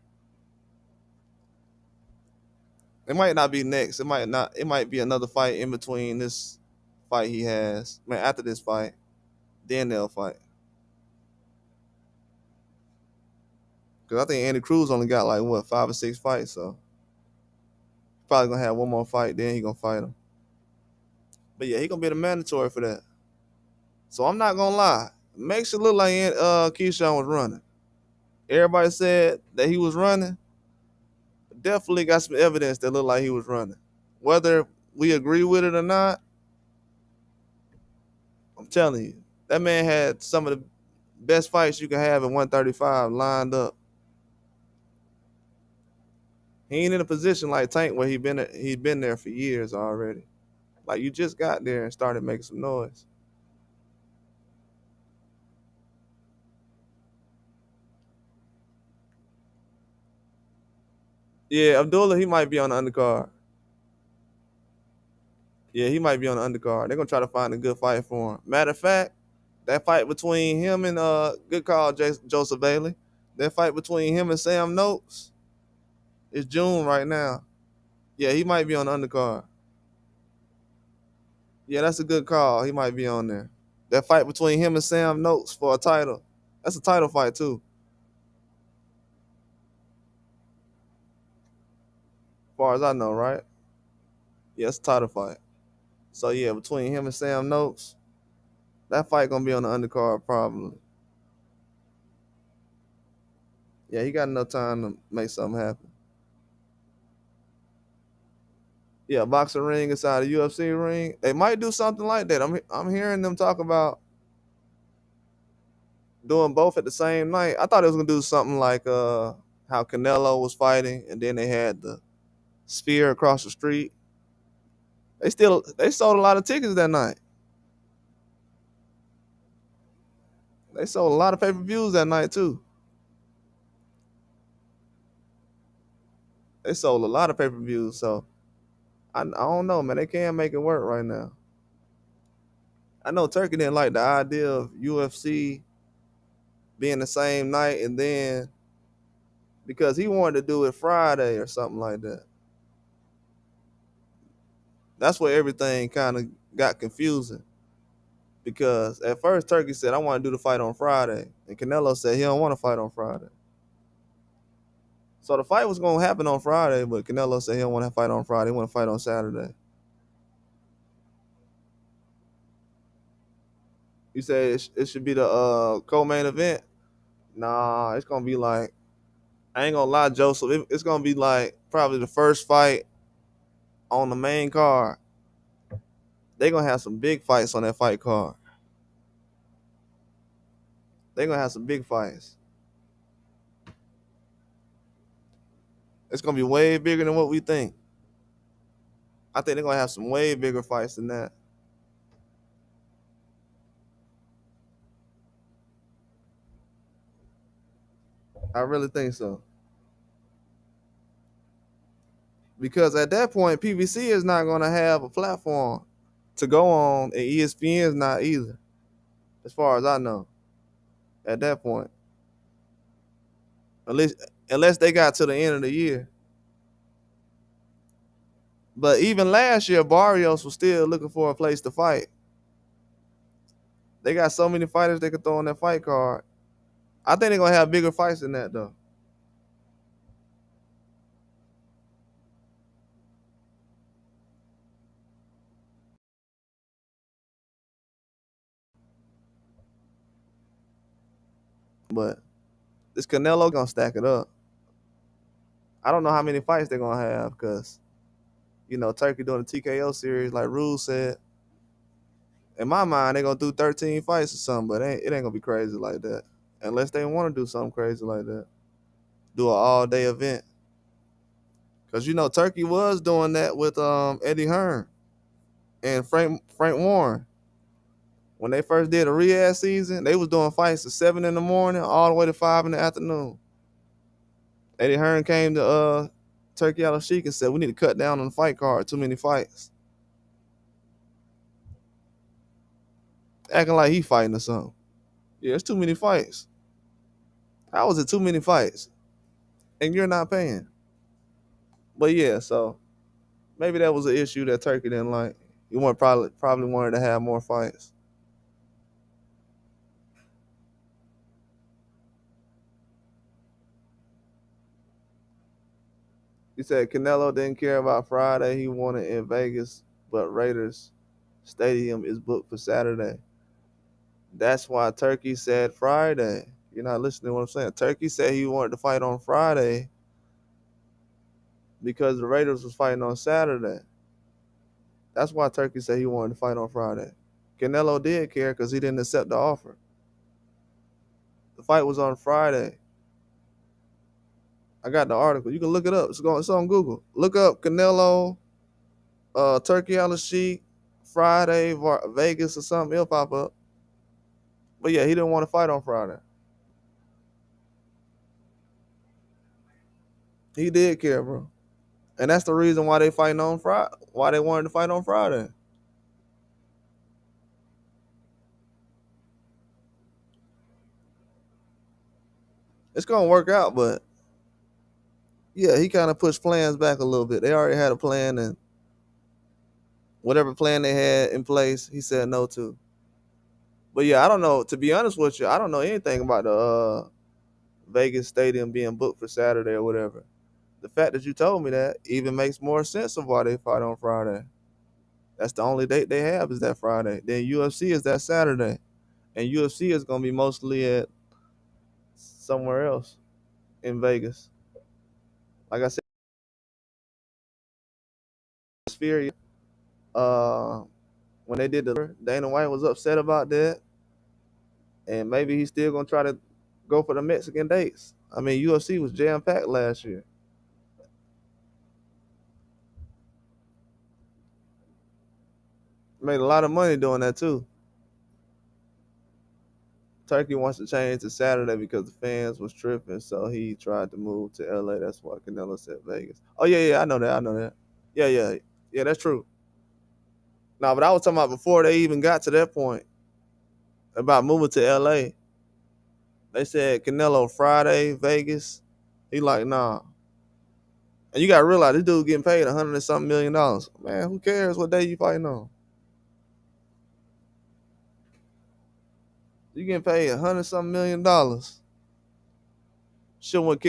It might not be next. It might not. It might be another fight in between this fight he has. Man, after this fight, then they'll fight. Because I think Andy Cruz only got like what 5 or 6 fights, so probably gonna have one more fight. Then he gonna fight him. But yeah, he gonna be the mandatory for that. So I'm not gonna lie. Makes it look like Keyshawn was running. Everybody said that he was running. Definitely got some evidence that looked like he was running. Whether we agree with it or not, I'm telling you, that man had some of the best fights you can have at 135 lined up. He ain't in a position like Tank where he's been there for years already. Like you just got there and started making some noise. Yeah, Abdullah, he might be on the undercard. Yeah, he might be on the undercard. They're gonna try to find a good fight for him. Matter of fact, that fight between him and good call Joseph Bailey. That fight between him and Sam Noakes is June right now. Yeah, he might be on the undercard. Yeah, that's a good call. He might be on there. That fight between him and Sam Noakes for a title. That's a title fight too, as far as I know, right? Yeah, it's a title fight. So yeah, between him and Sam Noakes, that fight gonna be on the undercard probably. Yeah, he got enough time to make something happen. Yeah, boxing ring inside a UFC ring. They might do something like that. I'm hearing them talk about doing both at the same night. I thought it was gonna do something like how Canelo was fighting, and then they had the Sphere across the street. They sold a lot of tickets that night. They sold a lot of pay-per-views that night too. They sold a lot of pay-per-views. So I don't know, man. They can't make it work right now. I know Turkey didn't like the idea of UFC being the same night, and then because he wanted to do it Friday or something like that. That's where everything kind of got confusing. Because at first Turkey said, I want to do the fight on Friday. And Canelo said he don't want to fight on Friday. So the fight was going to happen on Friday, but Canelo said he don't want to fight on Friday. He want to fight on Saturday. You said it should be the co-main event? Nah, it's going to be like, I ain't going to lie, Joseph. It's going to be like probably the first fight on the main card. They're going to have some big fights on that fight card. They're going to have some big fights. It's going to be way bigger than what we think. I think they're going to have some way bigger fights than that. I really think so. Because at that point, PBC is not going to have a platform to go on, and ESPN is not either, as far as I know. At that point, unless unless they got to the end of the year. But even last year, Barrios was still looking for a place to fight. They got so many fighters they could throw on that fight card. I think they're gonna have bigger fights than that though. But this Canelo gonna stack it up. I don't know how many fights they're gonna have because Turkey doing the TKO series, like Rule said. In my mind, they're gonna do 13 fights or something, but it ain't gonna be crazy like that. Unless they want to do something crazy like that. Do an all-day event. Because Turkey was doing that with Eddie Hearn and Frank Warren. When they first did a Riyadh season, they was doing fights at 7 in the morning all the way to 5 in the afternoon. Eddie Hearn came to Turkey Al Sheikh and said, we need to cut down on the fight card. Too many fights. Acting like he fighting or something. Yeah, it's too many fights. How is it too many fights? And you're not paying. But yeah, so maybe that was an issue that Turkey didn't like. He probably wanted to have more fights. He said Canelo didn't care about Friday. He wanted in Vegas, but Raiders Stadium is booked for Saturday. That's why Turkey said Friday. You're not listening to what I'm saying. Turkey said he wanted to fight on Friday because the Raiders was fighting on Saturday. That's why Turkey said he wanted to fight on Friday. Canelo did care because he didn't accept the offer. The fight was on Friday. I got the article. You can look it up. It's on Google. Look up Canelo, Turkey Al Sheik, Friday, Vegas or something. It'll pop up. But yeah, he didn't want to fight on Friday. He did care, bro. And that's the reason why they fighting on Friday. Why they wanted to fight on Friday. It's gonna work out, but yeah, he kind of pushed plans back a little bit. They already had a plan, and whatever plan they had in place, he said no to. But yeah, I don't know. To be honest with you, I don't know anything about the Vegas stadium being booked for Saturday or whatever. The fact that you told me that even makes more sense of why they fight on Friday. That's the only date they have is that Friday. Then UFC is that Saturday, and UFC is gonna be mostly at somewhere else in Vegas. Like I said, Sphere. Uh, when they did the Dana White was upset about that, and maybe he's still gonna try to go for the Mexican dates. I mean, UFC was jam packed last year. Made a lot of money doing that too. Turkey wants to change to Saturday because the fans was tripping, so he tried to move to LA. That's why Canelo said Vegas. Oh yeah, I know that. I know that. Yeah. That's true. No, but I was talking about before they even got to that point about moving to LA. They said Canelo Friday, Vegas. He like, nah. And you gotta realize this dude getting paid $100 and something million. Man, who cares what day you fighting on? You getting paid $100 something million. Shouldn't,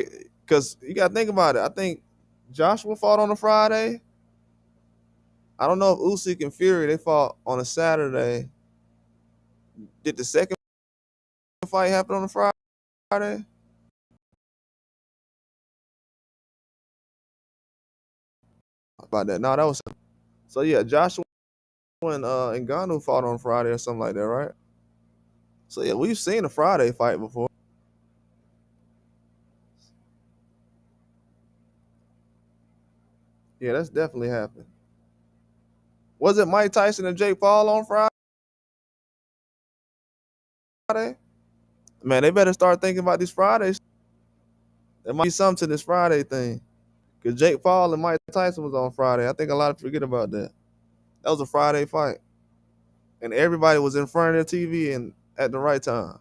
because you gotta think about it. I think Joshua fought on a Friday. I don't know if Usyk and Fury they fought on a Saturday. Did the second fight happen on a Friday? About that? No, that was so. Yeah, Joshua and Ngannou fought on Friday or something like that, right? So yeah, we've seen a Friday fight before. Yeah, that's definitely happened. Was it Mike Tyson and Jake Paul on Friday? Man, they better start thinking about these Fridays. There might be something to this Friday thing. Because Jake Paul and Mike Tyson was on Friday. I think a lot of people forget about that. That was a Friday fight. And everybody was in front of their TV and at the right time.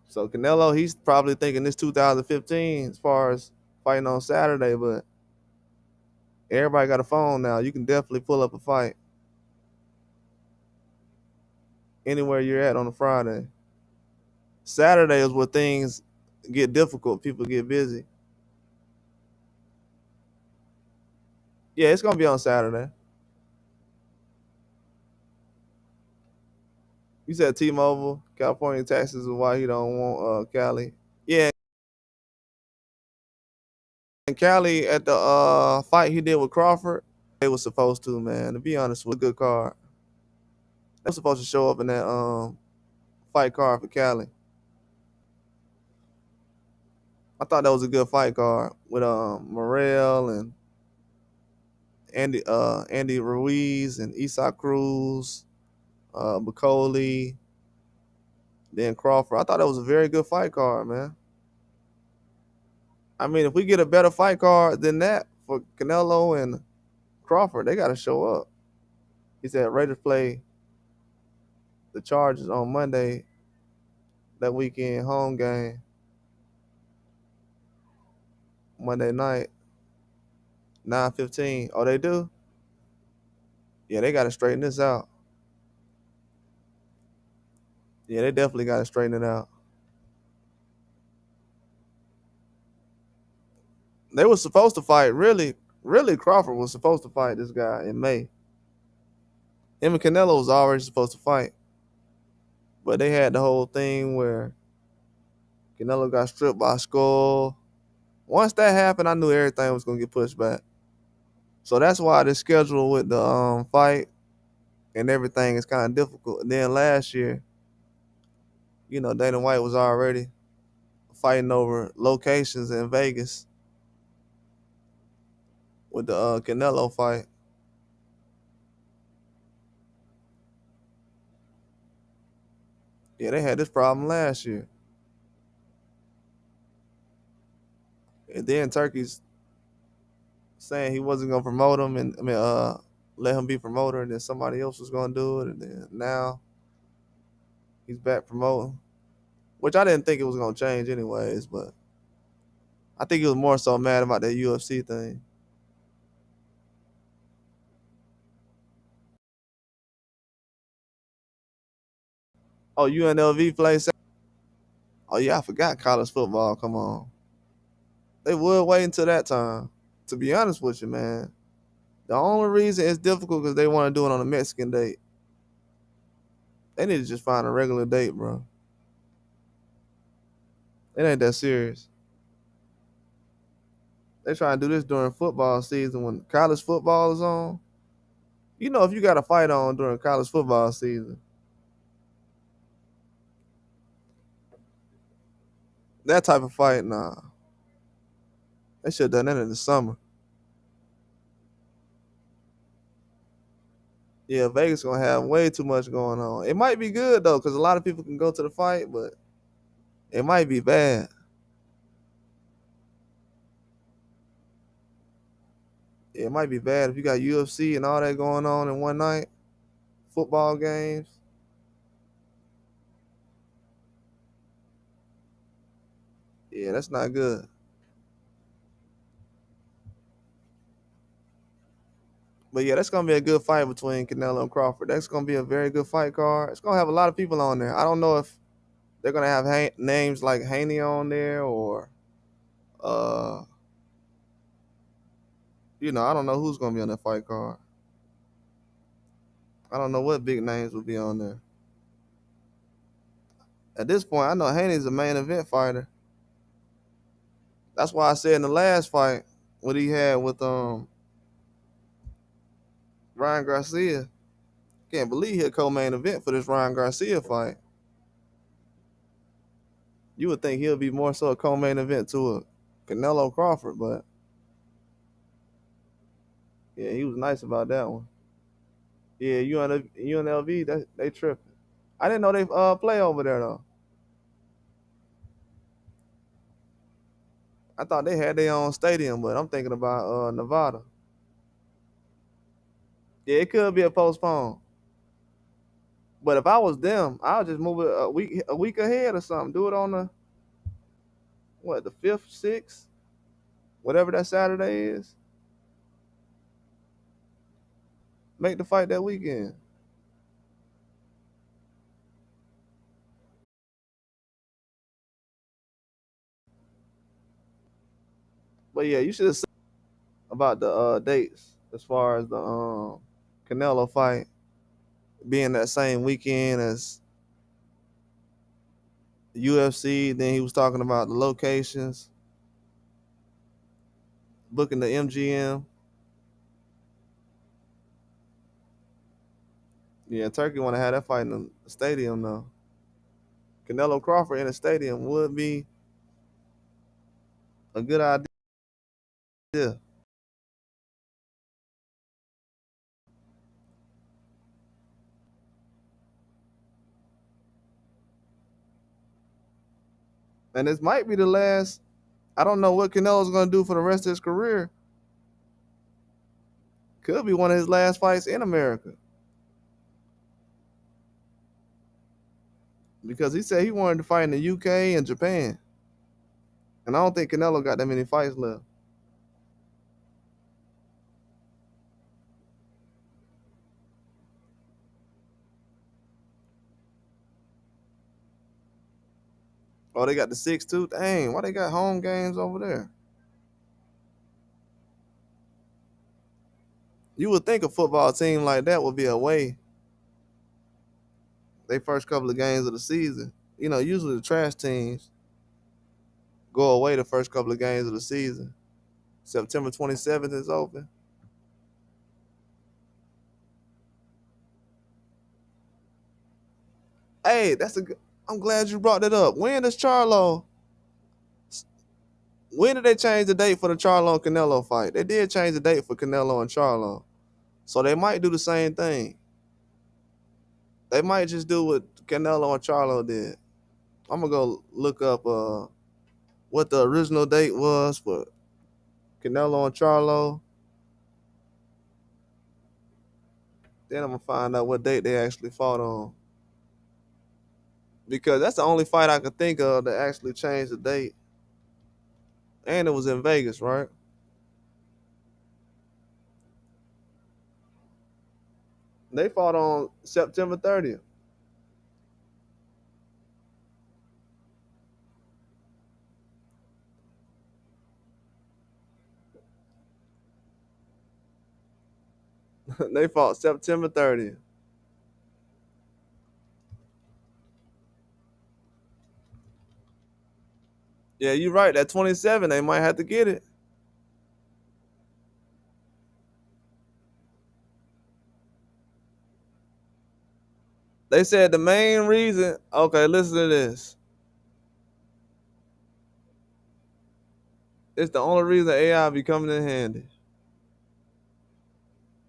So Canelo, he's probably thinking this 2015 as far as fighting on Saturday, but everybody got a phone now. You can definitely pull up a fight anywhere you're at on a Friday. Saturday is where things get difficult. People get busy. Yeah, it's gonna be on Saturday. You said T-Mobile, California taxes is why he don't want Cali. Yeah, and Cali at the fight he did with Crawford, they was supposed to, man. To be honest, with a good card. They was supposed to show up in that fight card for Cali. I thought that was a good fight card with Morrell and Andy Ruiz and Isak Cruz, Bacoli, then Crawford. I thought that was a very good fight card, man. I mean, if we get a better fight card than that for Canelo and Crawford, they got to show up. He said Raiders play the Chargers on Monday, that weekend home game, Monday night, 9:15. Oh, they do? Yeah, they got to straighten this out. Yeah, they definitely got to straighten it out. They were supposed to fight. Really, Crawford was supposed to fight this guy in May. Him and Canelo was already supposed to fight, but they had the whole thing where Canelo got stripped by Skull. Once that happened, I knew everything was gonna get pushed back. So that's why the schedule with the fight and everything is kind of difficult. And then last year, Dana White was already fighting over locations in Vegas with the Canelo fight. Yeah, they had this problem last year. And then Turkey's saying he wasn't gonna promote him, and let him be promoter, and then somebody else was gonna do it, and then now he's back promoting, which I didn't think it was gonna change anyways, but I think he was more so mad about that UFC thing. Oh, UNLV plays. Oh yeah, I forgot college football. Come on, they would wait until that time. To be honest with you, man, the only reason it's difficult because they want to do it on a Mexican date. They need to just find a regular date, bro. It ain't that serious. They try to do this during football season when college football is on. If you got a fight on during college football season, that type of fight, nah. They should have done that in the summer. Yeah, Vegas gonna have way too much going on. It might be good though, because a lot of people can go to the fight, but it might be bad. It might be bad if you got UFC and all that going on in one night, football games. Yeah, that's not good. But yeah, that's gonna be a good fight between Canelo and Crawford. That's gonna be a very good fight card. It's gonna have a lot of people on there. I don't know if they're gonna have names like Haney on there or, uh, I don't know who's gonna be on that fight card. I don't know what big names will be on there. At this point, I know Haney's a main event fighter. That's why I said in the last fight, what he had with Ryan Garcia, can't believe he a co-main event for this Ryan Garcia fight. You would think he'll be more so a co-main event to a Canelo Crawford, but yeah, he was nice about that one. Yeah, UNLV, they tripping. I didn't know they play over there though. I thought they had their own stadium, but I'm thinking about Nevada. Yeah, it could be a postpone. But if I was them, I would just move it a week ahead or something. Do it on the fifth, sixth, whatever that Saturday is. Make the fight that weekend. But yeah, you should have said about the dates as far as the Canelo fight being that same weekend as UFC. Then he was talking about the locations, booking the MGM. Yeah, Turkey want to have that fight in the stadium though. Canelo Crawford in a stadium would be a good idea. And this might be the last. I don't know what Canelo's going to do for the rest of his career. Could be one of his last fights in America because he said he wanted to fight in the UK and Japan. And I don't think Canelo got that many fights left. Oh, they got the six too. Dang, why they got home games over there? You would think a football team like that would be away they first couple of games of the season. You know, usually the trash teams go away the first couple of games of the season. September 27th is open. Hey, I'm glad you brought that up. When did they change the date for the Charlo and Canelo fight? They did change the date for Canelo and Charlo. So they might do the same thing. They might just do what Canelo and Charlo did. I'm gonna go look up what the original date was for Canelo and Charlo. Then I'm gonna find out what date they actually fought on. Because that's the only fight I could think of that actually changed the date. And it was in Vegas, right? They fought on September 30th. They fought September 30th. Yeah, you're right. That 27, they might have to get it. They said the main reason. Okay, listen to this. It's the only reason AI be coming in handy.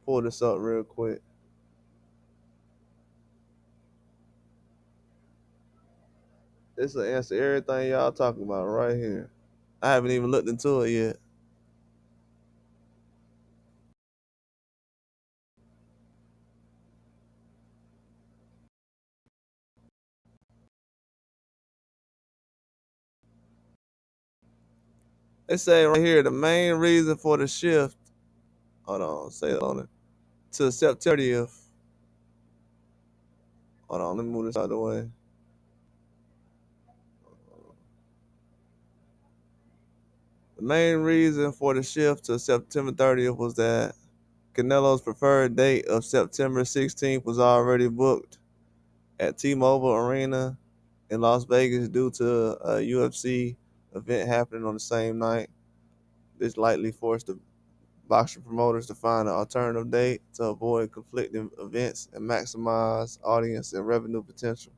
Pull this up real quick. This will answer everything y'all talking about right here. I haven't even looked into it yet. They say right here the main reason for the shift. Hold on, say it on it to September 30th. Hold on, let me move this out of the way. The main reason for the shift to September 30th was that Canelo's preferred date of September 16th was already booked at T-Mobile Arena in Las Vegas due to a UFC event happening on the same night. This likely forced the boxing promoters to find an alternative date to avoid conflicting events and maximize audience and revenue potential.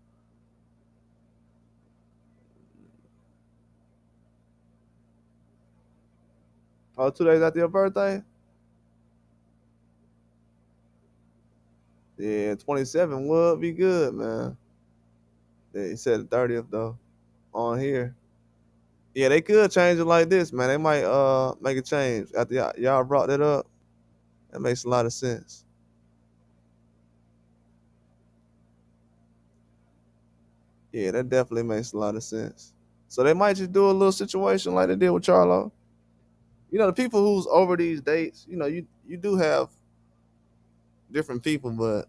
Oh, 2 days after your birthday? Yeah, 27 would be good, man. They said the 30th though on here. Yeah, they could change it like this, man. They might make a change after y'all brought that up. That makes a lot of sense. Yeah, that definitely makes a lot of sense. So they might just do a little situation like they did with Charlo. You know, the people who's over these dates, you know, you do have different people, but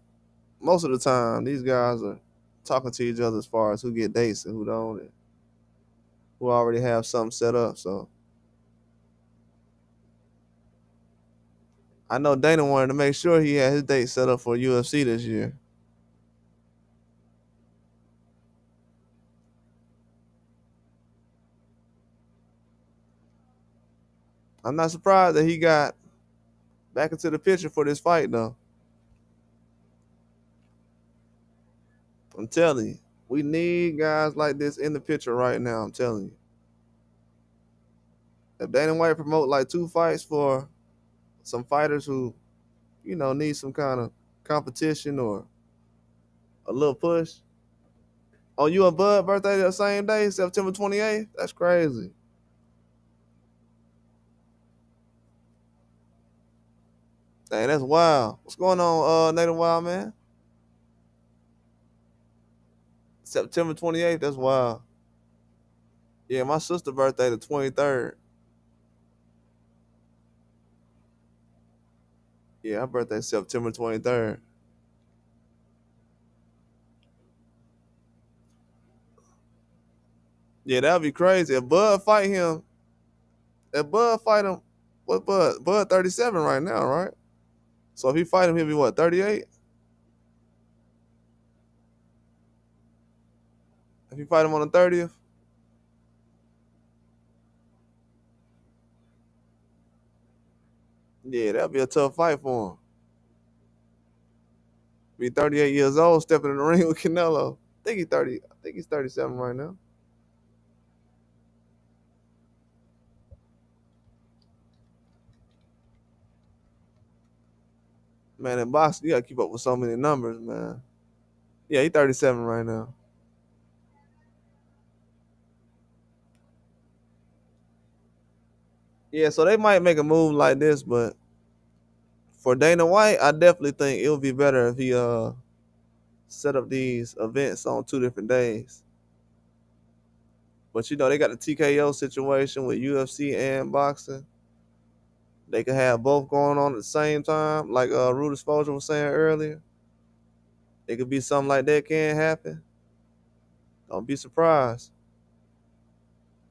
most of the time these guys are talking to each other as far as who get dates and who don't, and who already have something set up. So I know Dana wanted to make sure he had his date set up for UFC this year. I'm not surprised that he got back into the picture for this fight though. I'm telling you, we need guys like this in the picture right now. I'm telling you. If Dana White promote like two fights for some fighters who, you know, need some kind of competition or a little push. Oh, you and Bud birthday the same day, September 28th? That's crazy. Dang, that's wild. What's going on, Nathan Wild, man? September 28th, that's wild. Yeah, my sister birthday the 23rd. Yeah, her birthday September 23rd. Yeah, that'd be crazy. If Bud fight him, what Bud? Bud 37 right now, right? So if he fight him, he'll be what, 38? If you fight him on the 30th? Yeah, that'll be a tough fight for him. Be 38 years old, stepping in the ring with Canelo. I think he's 30. I think he's 37 right now. Man, in boxing, you gotta keep up with so many numbers, man. Yeah, he's 37 right now. Yeah, so they might make a move like this, but for Dana White, I definitely think it would be better if he set up these events on 2 different days. But they got the TKO situation with UFC and boxing. They could have both going on at the same time, like Rudy Exposure was saying earlier. It could be something like that can happen. Don't be surprised.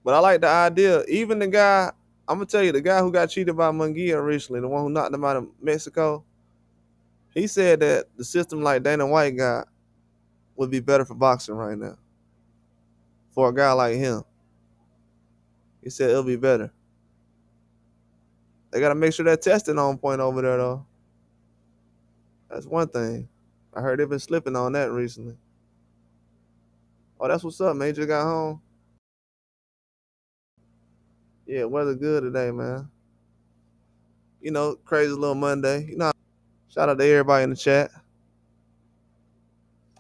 But I like the idea. Even the guy, I'm gonna tell you, the guy who got cheated by Munguia recently, the one who knocked him out of Mexico, he said that the system like Dana White got would be better for boxing right now. For a guy like him, he said it'll be better. They gotta make sure that testing on point over there though. That's one thing. I heard they've been slipping on that recently. Oh, that's what's up, man. You just got home. Yeah, weather good today, man. Crazy little Monday. Shout out to everybody in the chat.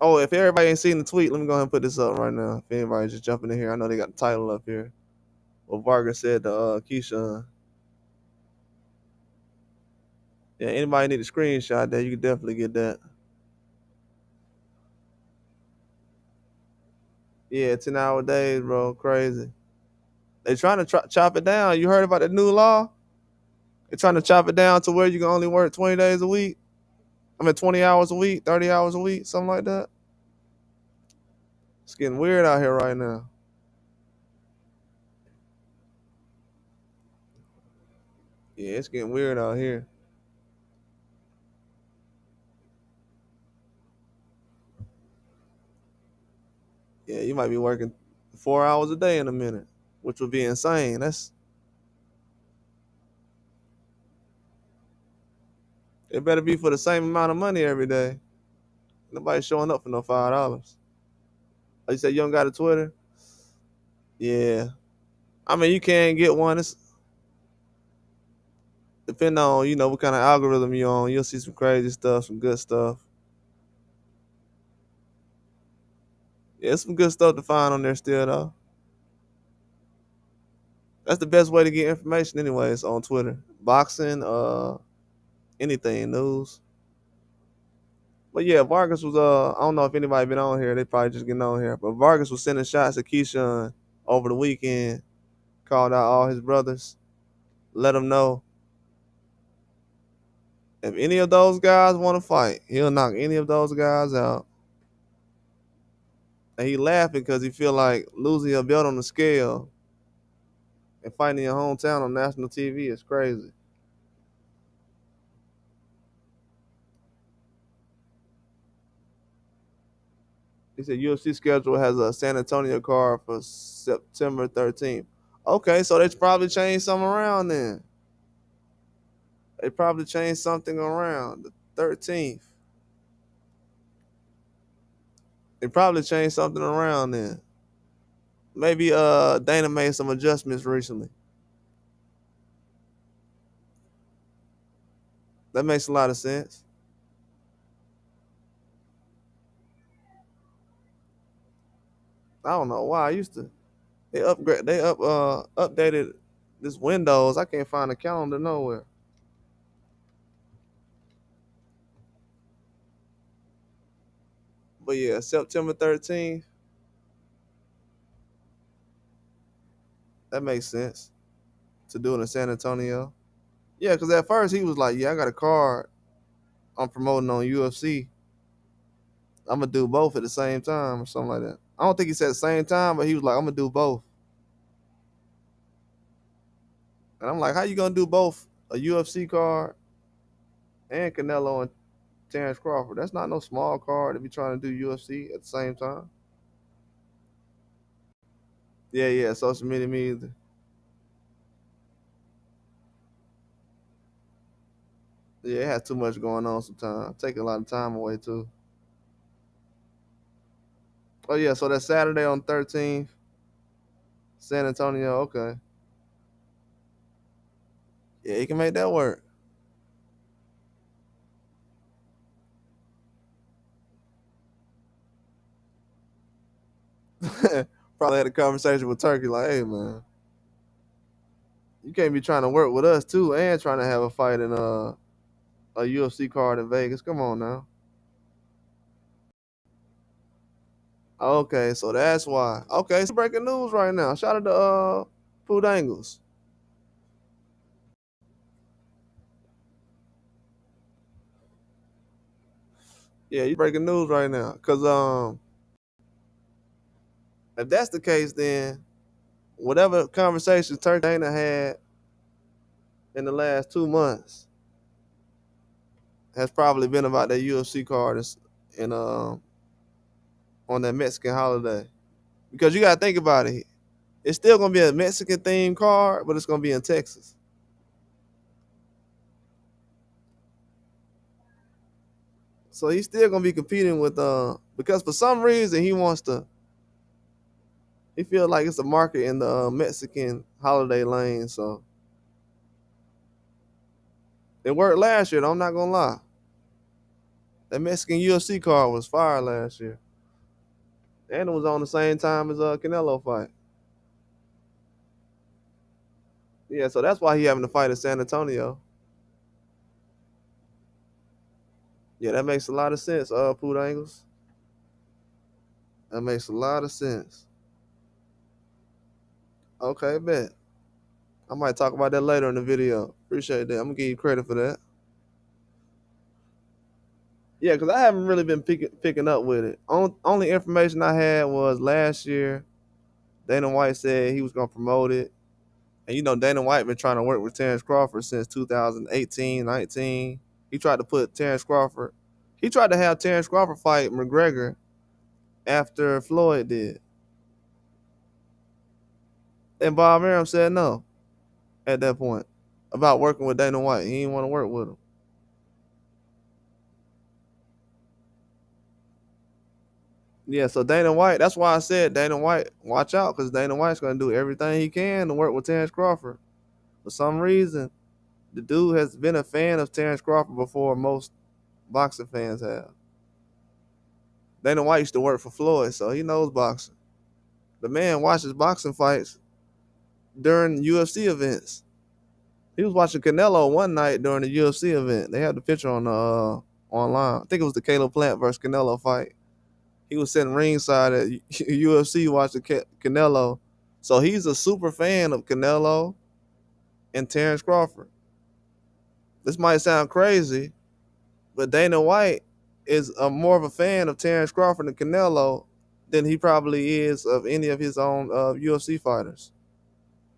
Oh, if everybody ain't seen the tweet, let me go ahead and put this up right now. If anybody just jumping in here, I know they got the title up here. What Vargas said to Keyshawn. Yeah, anybody need a screenshot there, you can definitely get that. Yeah, 10-hour days, bro. Crazy. They trying to chop it down. You heard about the new law? They're trying to chop it down to where you can only work 20 days a week. 20 hours a week, 30 hours a week, something like that. It's getting weird out here right now. Yeah, it's getting weird out here. Yeah, you might be working 4 hours a day in a minute, which would be insane. It better be for the same amount of money every day. Nobody showing up for no $5. Oh, you said you don't got a Twitter? Yeah. You can get one. It's depending on, what kind of algorithm you're on. You'll see some crazy stuff, some good stuff. Yeah, some good stuff to find on there still though. That's the best way to get information anyways on Twitter. Boxing, anything, news. But yeah, Vargas was I don't know if anybody been on here, they probably just getting on here. But Vargas was sending shots at Keyshawn over the weekend, called out all his brothers, let them know if any of those guys want to fight, he'll knock any of those guys out. And he laughing because he feel like losing your belt on the scale and fighting in your hometown on national TV is crazy. He said UFC schedule has a San Antonio card for September 13th. Okay, so they probably changed something around then. They probably changed something around the 13th. They probably changed something around then. Maybe Dana made some adjustments recently. That makes a lot of sense. I don't know why. I used to updated this Windows. I can't find a calendar nowhere. But yeah, September 13th. That makes sense to do it in San Antonio. Yeah, because at first he was like, "Yeah, I got a card. I'm promoting on UFC. I'm gonna do both at the same time or something like that." I don't think he said the same time, but he was like, "I'm gonna do both." And I'm like, "How you gonna do both? A UFC card and Canelo and Terrence Crawford. That's not no small card to be trying to do UFC at the same time. Yeah, yeah, social media me either. Yeah, it has too much going on sometimes. Take a lot of time away too. Oh yeah, so that's Saturday on 13th, San Antonio. Okay. Yeah, you can make that work. Probably had a conversation with Turkey like, hey man, you can't be trying to work with us too and trying to have a fight in a UFC card in Vegas. Come on now. Okay, so that's why. Okay, so breaking news right now. Shout out to Food Angles. Yeah, you breaking news right now. Cause if that's the case, then whatever conversations Turkey Dana had in the last 2 months has probably been about that UFC card and on that Mexican holiday. Because you gotta think about it. It's still gonna be a Mexican themed card, but it's gonna be in Texas. So he's still gonna be competing with because for some reason he feels like it's a market in the Mexican holiday lane. So it worked last year, though, I'm not gonna lie. That Mexican UFC card was fire last year. And it was on the same time as Canelo fight. Yeah, so that's why he having to fight in San Antonio. Yeah, that makes a lot of sense, Poot Angles. That makes a lot of sense. Okay, bet. I might talk about that later in the video. Appreciate that. I'm gonna give you credit for that. Yeah, because I haven't really been picking up with it. Only information I had was last year. Dana White said he was gonna promote it, and Dana White been trying to work with Terrence Crawford since 2018, 19. He tried to put Terrence Crawford. He tried to have Terrence Crawford fight McGregor after Floyd did, and Bob Arum said no at that point about working with Dana White. He didn't want to work with him. Yeah, so Dana White, that's why I said Dana White, watch out, because Dana White's going to do everything he can to work with Terrence Crawford. For some reason, the dude has been a fan of Terrence Crawford before most boxing fans have. Dana White used to work for Floyd, so he knows boxing. The man watches boxing fights during UFC events. He was watching Canelo one night during the UFC event. They had the picture on the online. I think it was the Caleb Plant versus Canelo fight. He was sitting ringside at UFC watching Canelo. So he's a super fan of Canelo and Terrence Crawford. This might sound crazy, but Dana White is more of a fan of Terrence Crawford and Canelo than he probably is of any of his own UFC fighters,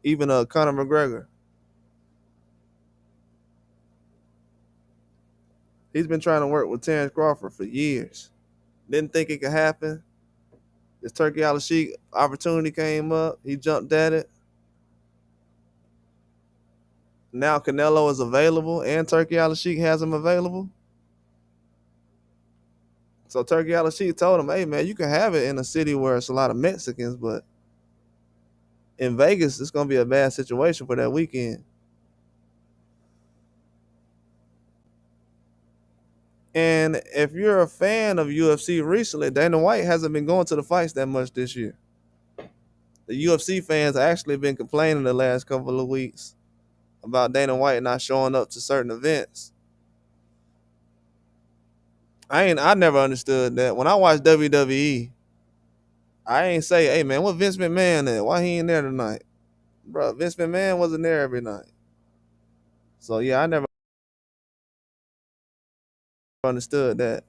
even Conor McGregor. He's been trying to work with Terrence Crawford for years. Didn't think it could happen. This Turkey Al Sheik opportunity came up. He jumped at it. Now Canelo is available and Turkey Al Sheik has him available. So Turkey Al Sheik told him, hey man, you can have it in a city where it's a lot of Mexicans, but in Vegas, it's gonna be a bad situation for that weekend. And if you're a fan of UFC recently, Dana White hasn't been going to the fights that much this year. The UFC fans actually been complaining the last couple of weeks about Dana White not showing up to certain events. I never understood that. When I watched WWE, I ain't say, hey man, what Vince McMahon at? Why he ain't there tonight? Bro, Vince McMahon wasn't there every night. So yeah, I never understood that.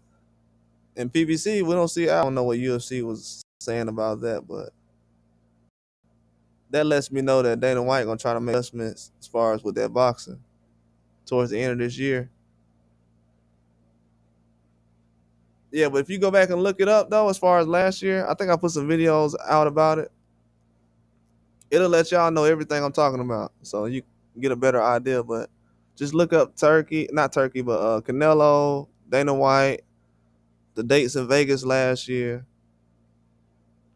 In PBC, we don't see. I don't know what UFC was saying about that, but that lets me know that Dana White gonna try to make adjustments as far as with that boxing towards the end of this year. Yeah, but if you go back and look it up though, as far as last year, I think I put some videos out about it. It'll let y'all know everything I'm talking about, so you get a better idea. But just look up Turkey, not Turkey, but Canelo, Dana White, the dates in Vegas last year,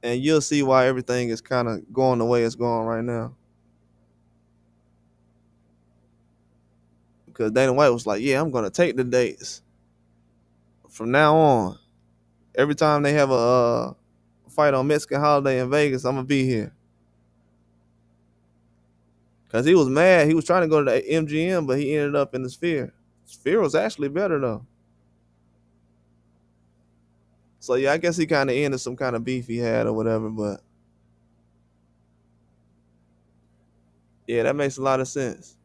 and you'll see why everything is kind of going the way it's going right now. Because Dana White was like, "Yeah, I'm gonna take the dates from now on. Every time they have a fight on Mexican holiday in Vegas, I'm gonna be here." Cause he was mad. He was trying to go to the MGM, but he ended up in the Sphere. Sphere was actually better though. So yeah, I guess he kind of ended some kind of beef he had or whatever. But yeah, that makes a lot of sense.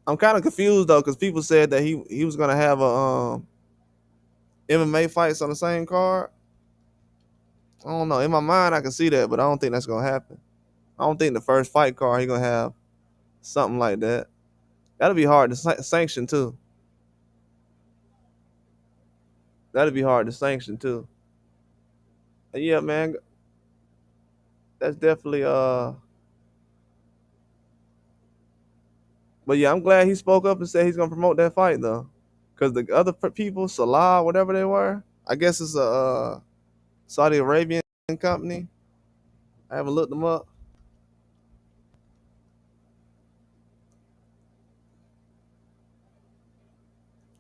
I'm kind of confused though, because people said that he was gonna have a MMA fights on the same card. I don't know. In my mind, I can see that, but I don't think that's gonna happen. I don't think the first fight card he gonna have something like that. That'll be hard to sanction too. That'll be hard to sanction too. And yeah, man, that's definitely But yeah, I'm glad he spoke up and said he's gonna promote that fight though, because the other people, Salah, whatever they were, I guess it's a Saudi Arabian company. I haven't looked them up.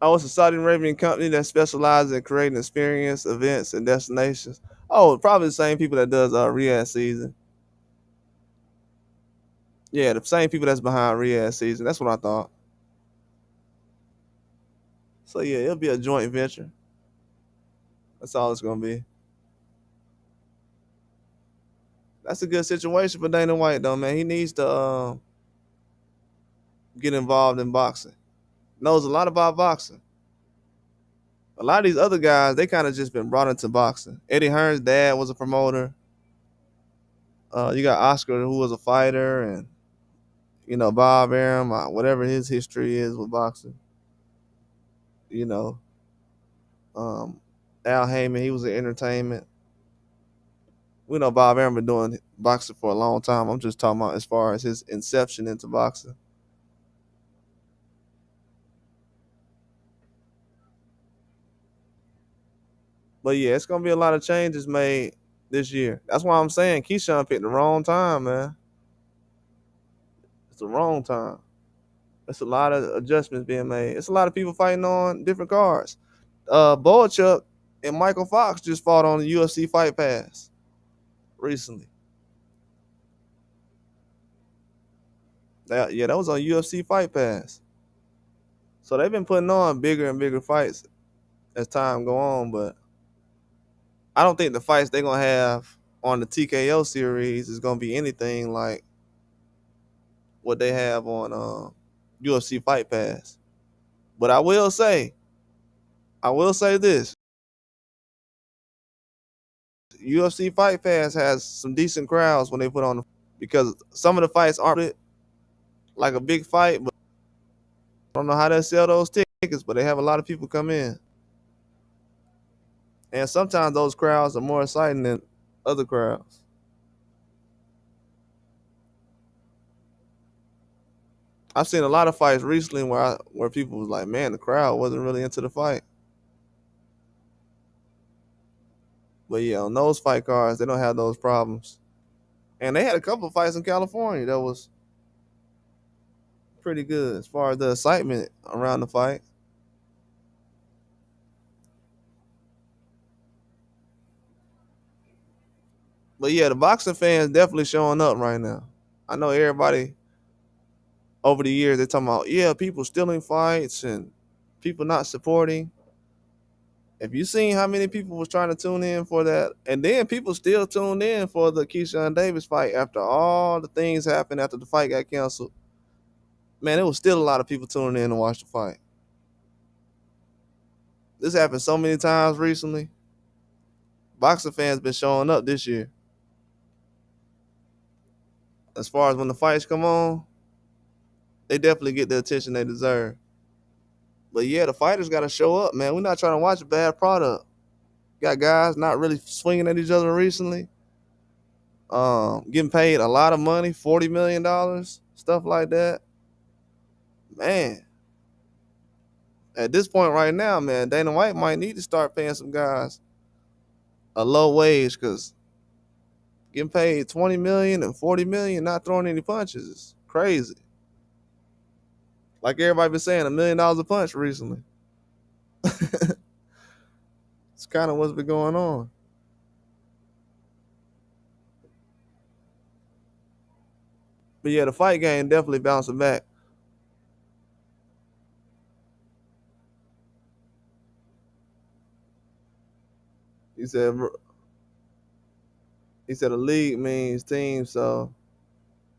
Oh, it's a Saudi Arabian company that specializes in creating experience, events, and destinations. Oh, probably the same people that does Riyadh season. Yeah, the same people that's behind Riyadh season. That's what I thought. So yeah, it'll be a joint venture. That's all it's gonna be. That's a good situation for Dana White though, man. He needs to get involved in boxing. Knows a lot about boxing. A lot of these other guys, they kind of just been brought into boxing. Eddie Hearn's dad was a promoter. You got Oscar, who was a fighter, and Bob Arum, whatever his history is with boxing. You know, um, Al Heyman, he was in entertainment. We know Bob Arum been doing boxing for a long time. I'm just talking about as far as his inception into boxing. But yeah, it's gonna be a lot of changes made this year. That's why I'm saying Keyshawn picked the wrong time, man. It's the wrong time. It's a lot of adjustments being made. It's a lot of people fighting on different cards. Boachuk and Michael Fox just fought on the UFC Fight Pass recently. That was on UFC Fight Pass. So they've been putting on bigger and bigger fights as time go on, but I don't think the fights they're gonna have on the TKO series is gonna be anything like what they have on UFC Fight Pass. But I will say this: UFC Fight Pass has some decent crowds when they put on because some of the fights aren't like a big fight, but I don't know how they sell those tickets, but they have a lot of people come in. And sometimes those crowds are more exciting than other crowds. I've seen a lot of fights recently where people was like, man, the crowd wasn't really into the fight. But yeah, on those fight cards, they don't have those problems. And they had a couple of fights in California that was pretty good as far as the excitement around the fight. But yeah, the boxing fans definitely showing up right now. I know everybody over the years they're talking about, yeah, people stealing fights and people not supporting. If you seen how many people was trying to tune in for that, and then people still tuned in for the Keyshawn Davis fight after all the things happened after the fight got canceled, man, it was still a lot of people tuning in to watch the fight. This happened so many times recently. Boxing fans been showing up this year. As far as when the fights come on, they definitely get the attention they deserve. But yeah, the fighters got to show up, man. We're not trying to watch a bad product. Got guys not really swinging at each other recently. Getting paid a lot of money, $40 million, stuff like that. Man, at this point right now, man, Dana White might need to start paying some guys a low wage because getting paid 20 million and 40 million, not throwing any punches is crazy. Like everybody been saying, $1 million a punch recently. It's kind of what's been going on. But yeah, the fight game definitely bouncing back. He said he said a league means team, so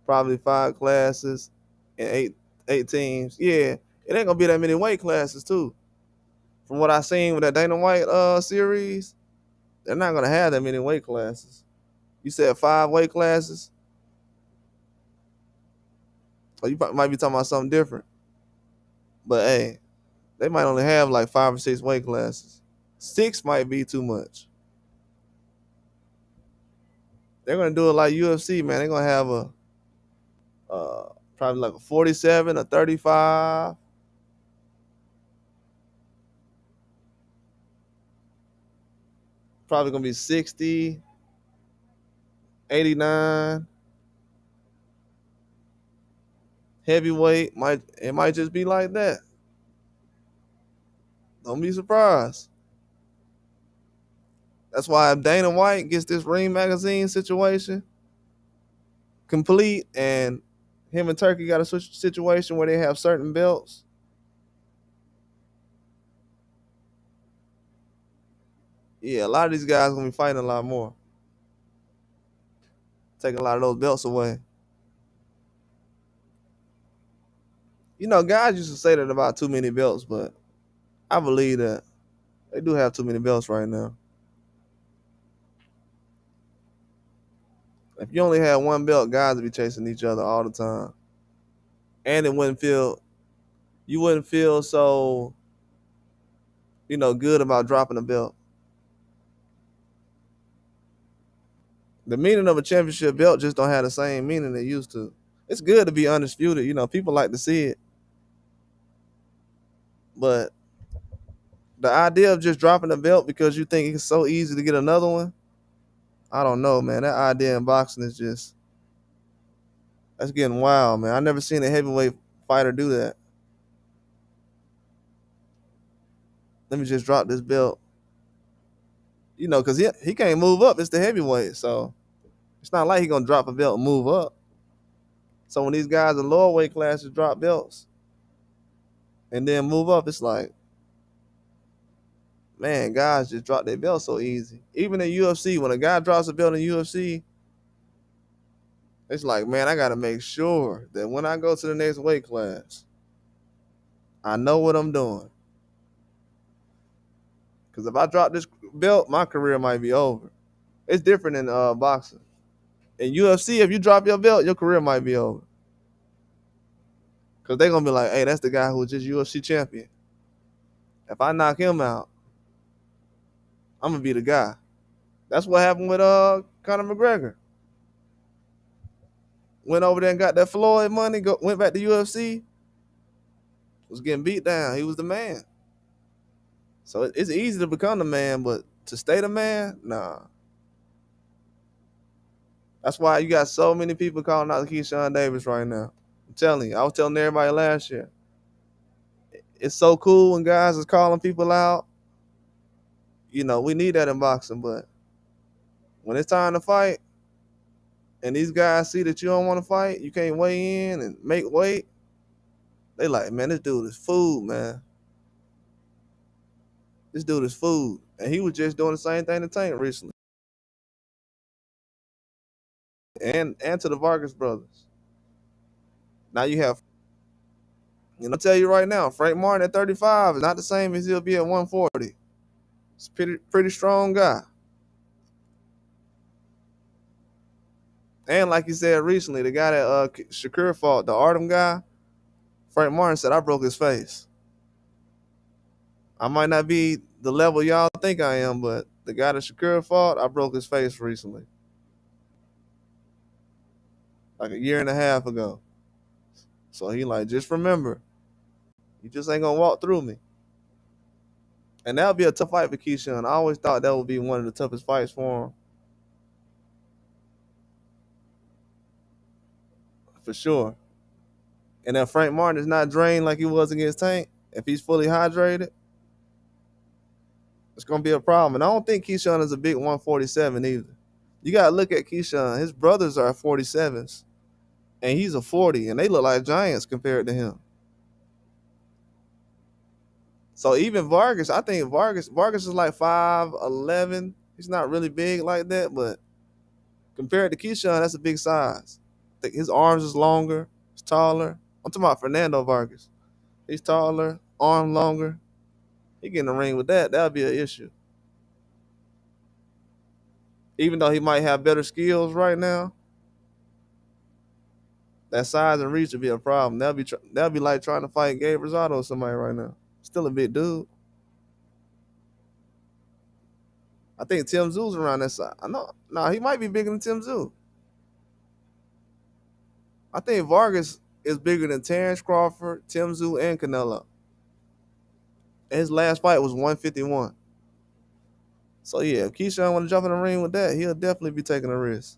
probably 5 classes and eight teams. Yeah, it ain't gonna be that many weight classes too. From what I seen with that Dana White series, they're not gonna have that many weight classes. You said 5 weight classes, or you might be talking about something different. But hey, they might only have like 5 or 6 weight classes. 6 might be too much. They're gonna do it like UFC, man. They're gonna have a probably like a 47, a 35, probably gonna be 60, 89. Heavyweight might just be like that. Don't be surprised. That's why if Dana White gets this Ring Magazine situation complete, and him and Turkey got a situation where they have certain belts. Yeah, a lot of these guys gonna be fighting a lot more, taking a lot of those belts away. Guys used to say that about too many belts, but I believe that they do have too many belts right now. If you only had one belt, guys would be chasing each other all the time, and you wouldn't feel so good about dropping a belt. The meaning of a championship belt just don't have the same meaning it used to. It's good to be undisputed. People like to see it, but the idea of just dropping a belt because you think it's so easy to get another one, I don't know, man. That idea in boxing is just that's getting wild, man. I never seen a heavyweight fighter do that. Let me just drop this belt, because he can't move up. It's the heavyweight, so it's not like he gonna drop a belt and move up. So when these guys in lower weight classes drop belts and then move up, it's like, man, guys just drop their belt so easy. Even in UFC, when a guy drops a belt in UFC, it's like, man, I got to make sure that when I go to the next weight class, I know what I'm doing. Because if I drop this belt, my career might be over. It's different in boxing. In UFC, if you drop your belt, your career might be over. Because they're going to be like, hey, that's the guy who was just UFC champion. If I knock him out, I'm going to be the guy. That's what happened with Conor McGregor. Went over there and got that Floyd money, went back to UFC, was getting beat down. He was the man. So it's easy to become the man, but to stay the man, nah. That's why you got so many people calling out Keyshawn Davis right now. I'm telling you, I was telling everybody last year. It's so cool when guys is calling people out. We need that in boxing, but when it's time to fight and these guys see that you don't want to fight, you can't weigh in and make weight, they like, man, this dude is food, man. This dude is food. And he was just doing the same thing to Tank recently. And to the Vargas brothers. Now you have, I'll tell you right now, Frank Martin at 35 is not the same as he'll be at 140. He's a pretty strong guy. And like you said recently, the guy that Shakur fought, the Artem guy, Frank Martin said, I broke his face. I might not be the level y'all think I am, but the guy that Shakur fought, I broke his face recently, like a year and a half ago. So he like, just remember, you just ain't gonna walk through me. And that'll be a tough fight for Keyshawn. I always thought that would be one of the toughest fights for him, for sure. And if Frank Martin is not drained like he was against Tank, if he's fully hydrated, it's gonna be a problem. And I don't think Keyshawn is a big 147 either. You gotta look at Keyshawn. His brothers are 47s, and he's a 40, and they look like giants compared to him. So even Vargas, I think Vargas is like 5'11". He's not really big like that, but compared to Keyshawn, that's a big size. I think his arms is longer, he's taller. I'm talking about Fernando Vargas. He's taller, arm longer. He get in the ring with that, that'll be an issue. Even though he might have better skills right now, that size and reach would be a problem. That'll be like trying to fight Gabe Rosado or somebody right now. Still a big dude. I think Tim Zoo's around that size. I know. No, he might be bigger than Tim Zoo. I think Vargas is bigger than Terrence Crawford, Tim Zoo, and Canelo. And his last fight was 151. So yeah, if Keyshawn want to jump in the ring with that, he'll definitely be taking a risk.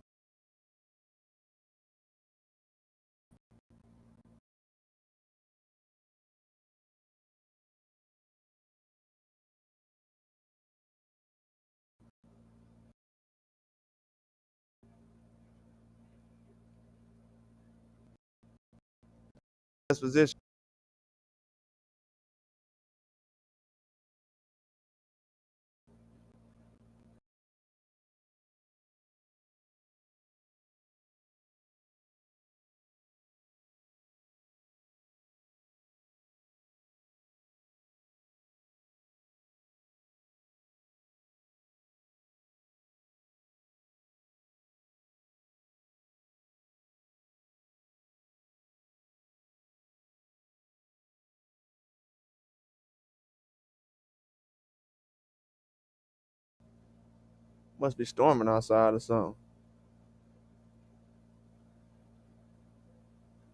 Best position. Must be storming outside or something.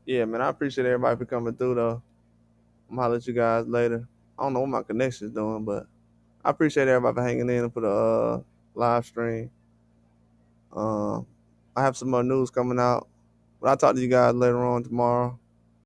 Yeah, man, I appreciate everybody for coming through though. I'm gonna holler at you guys later. I don't know what my connection's doing, but I appreciate everybody for hanging in for the live stream. Um, I have some more news coming out, but I'll talk to you guys later on tomorrow.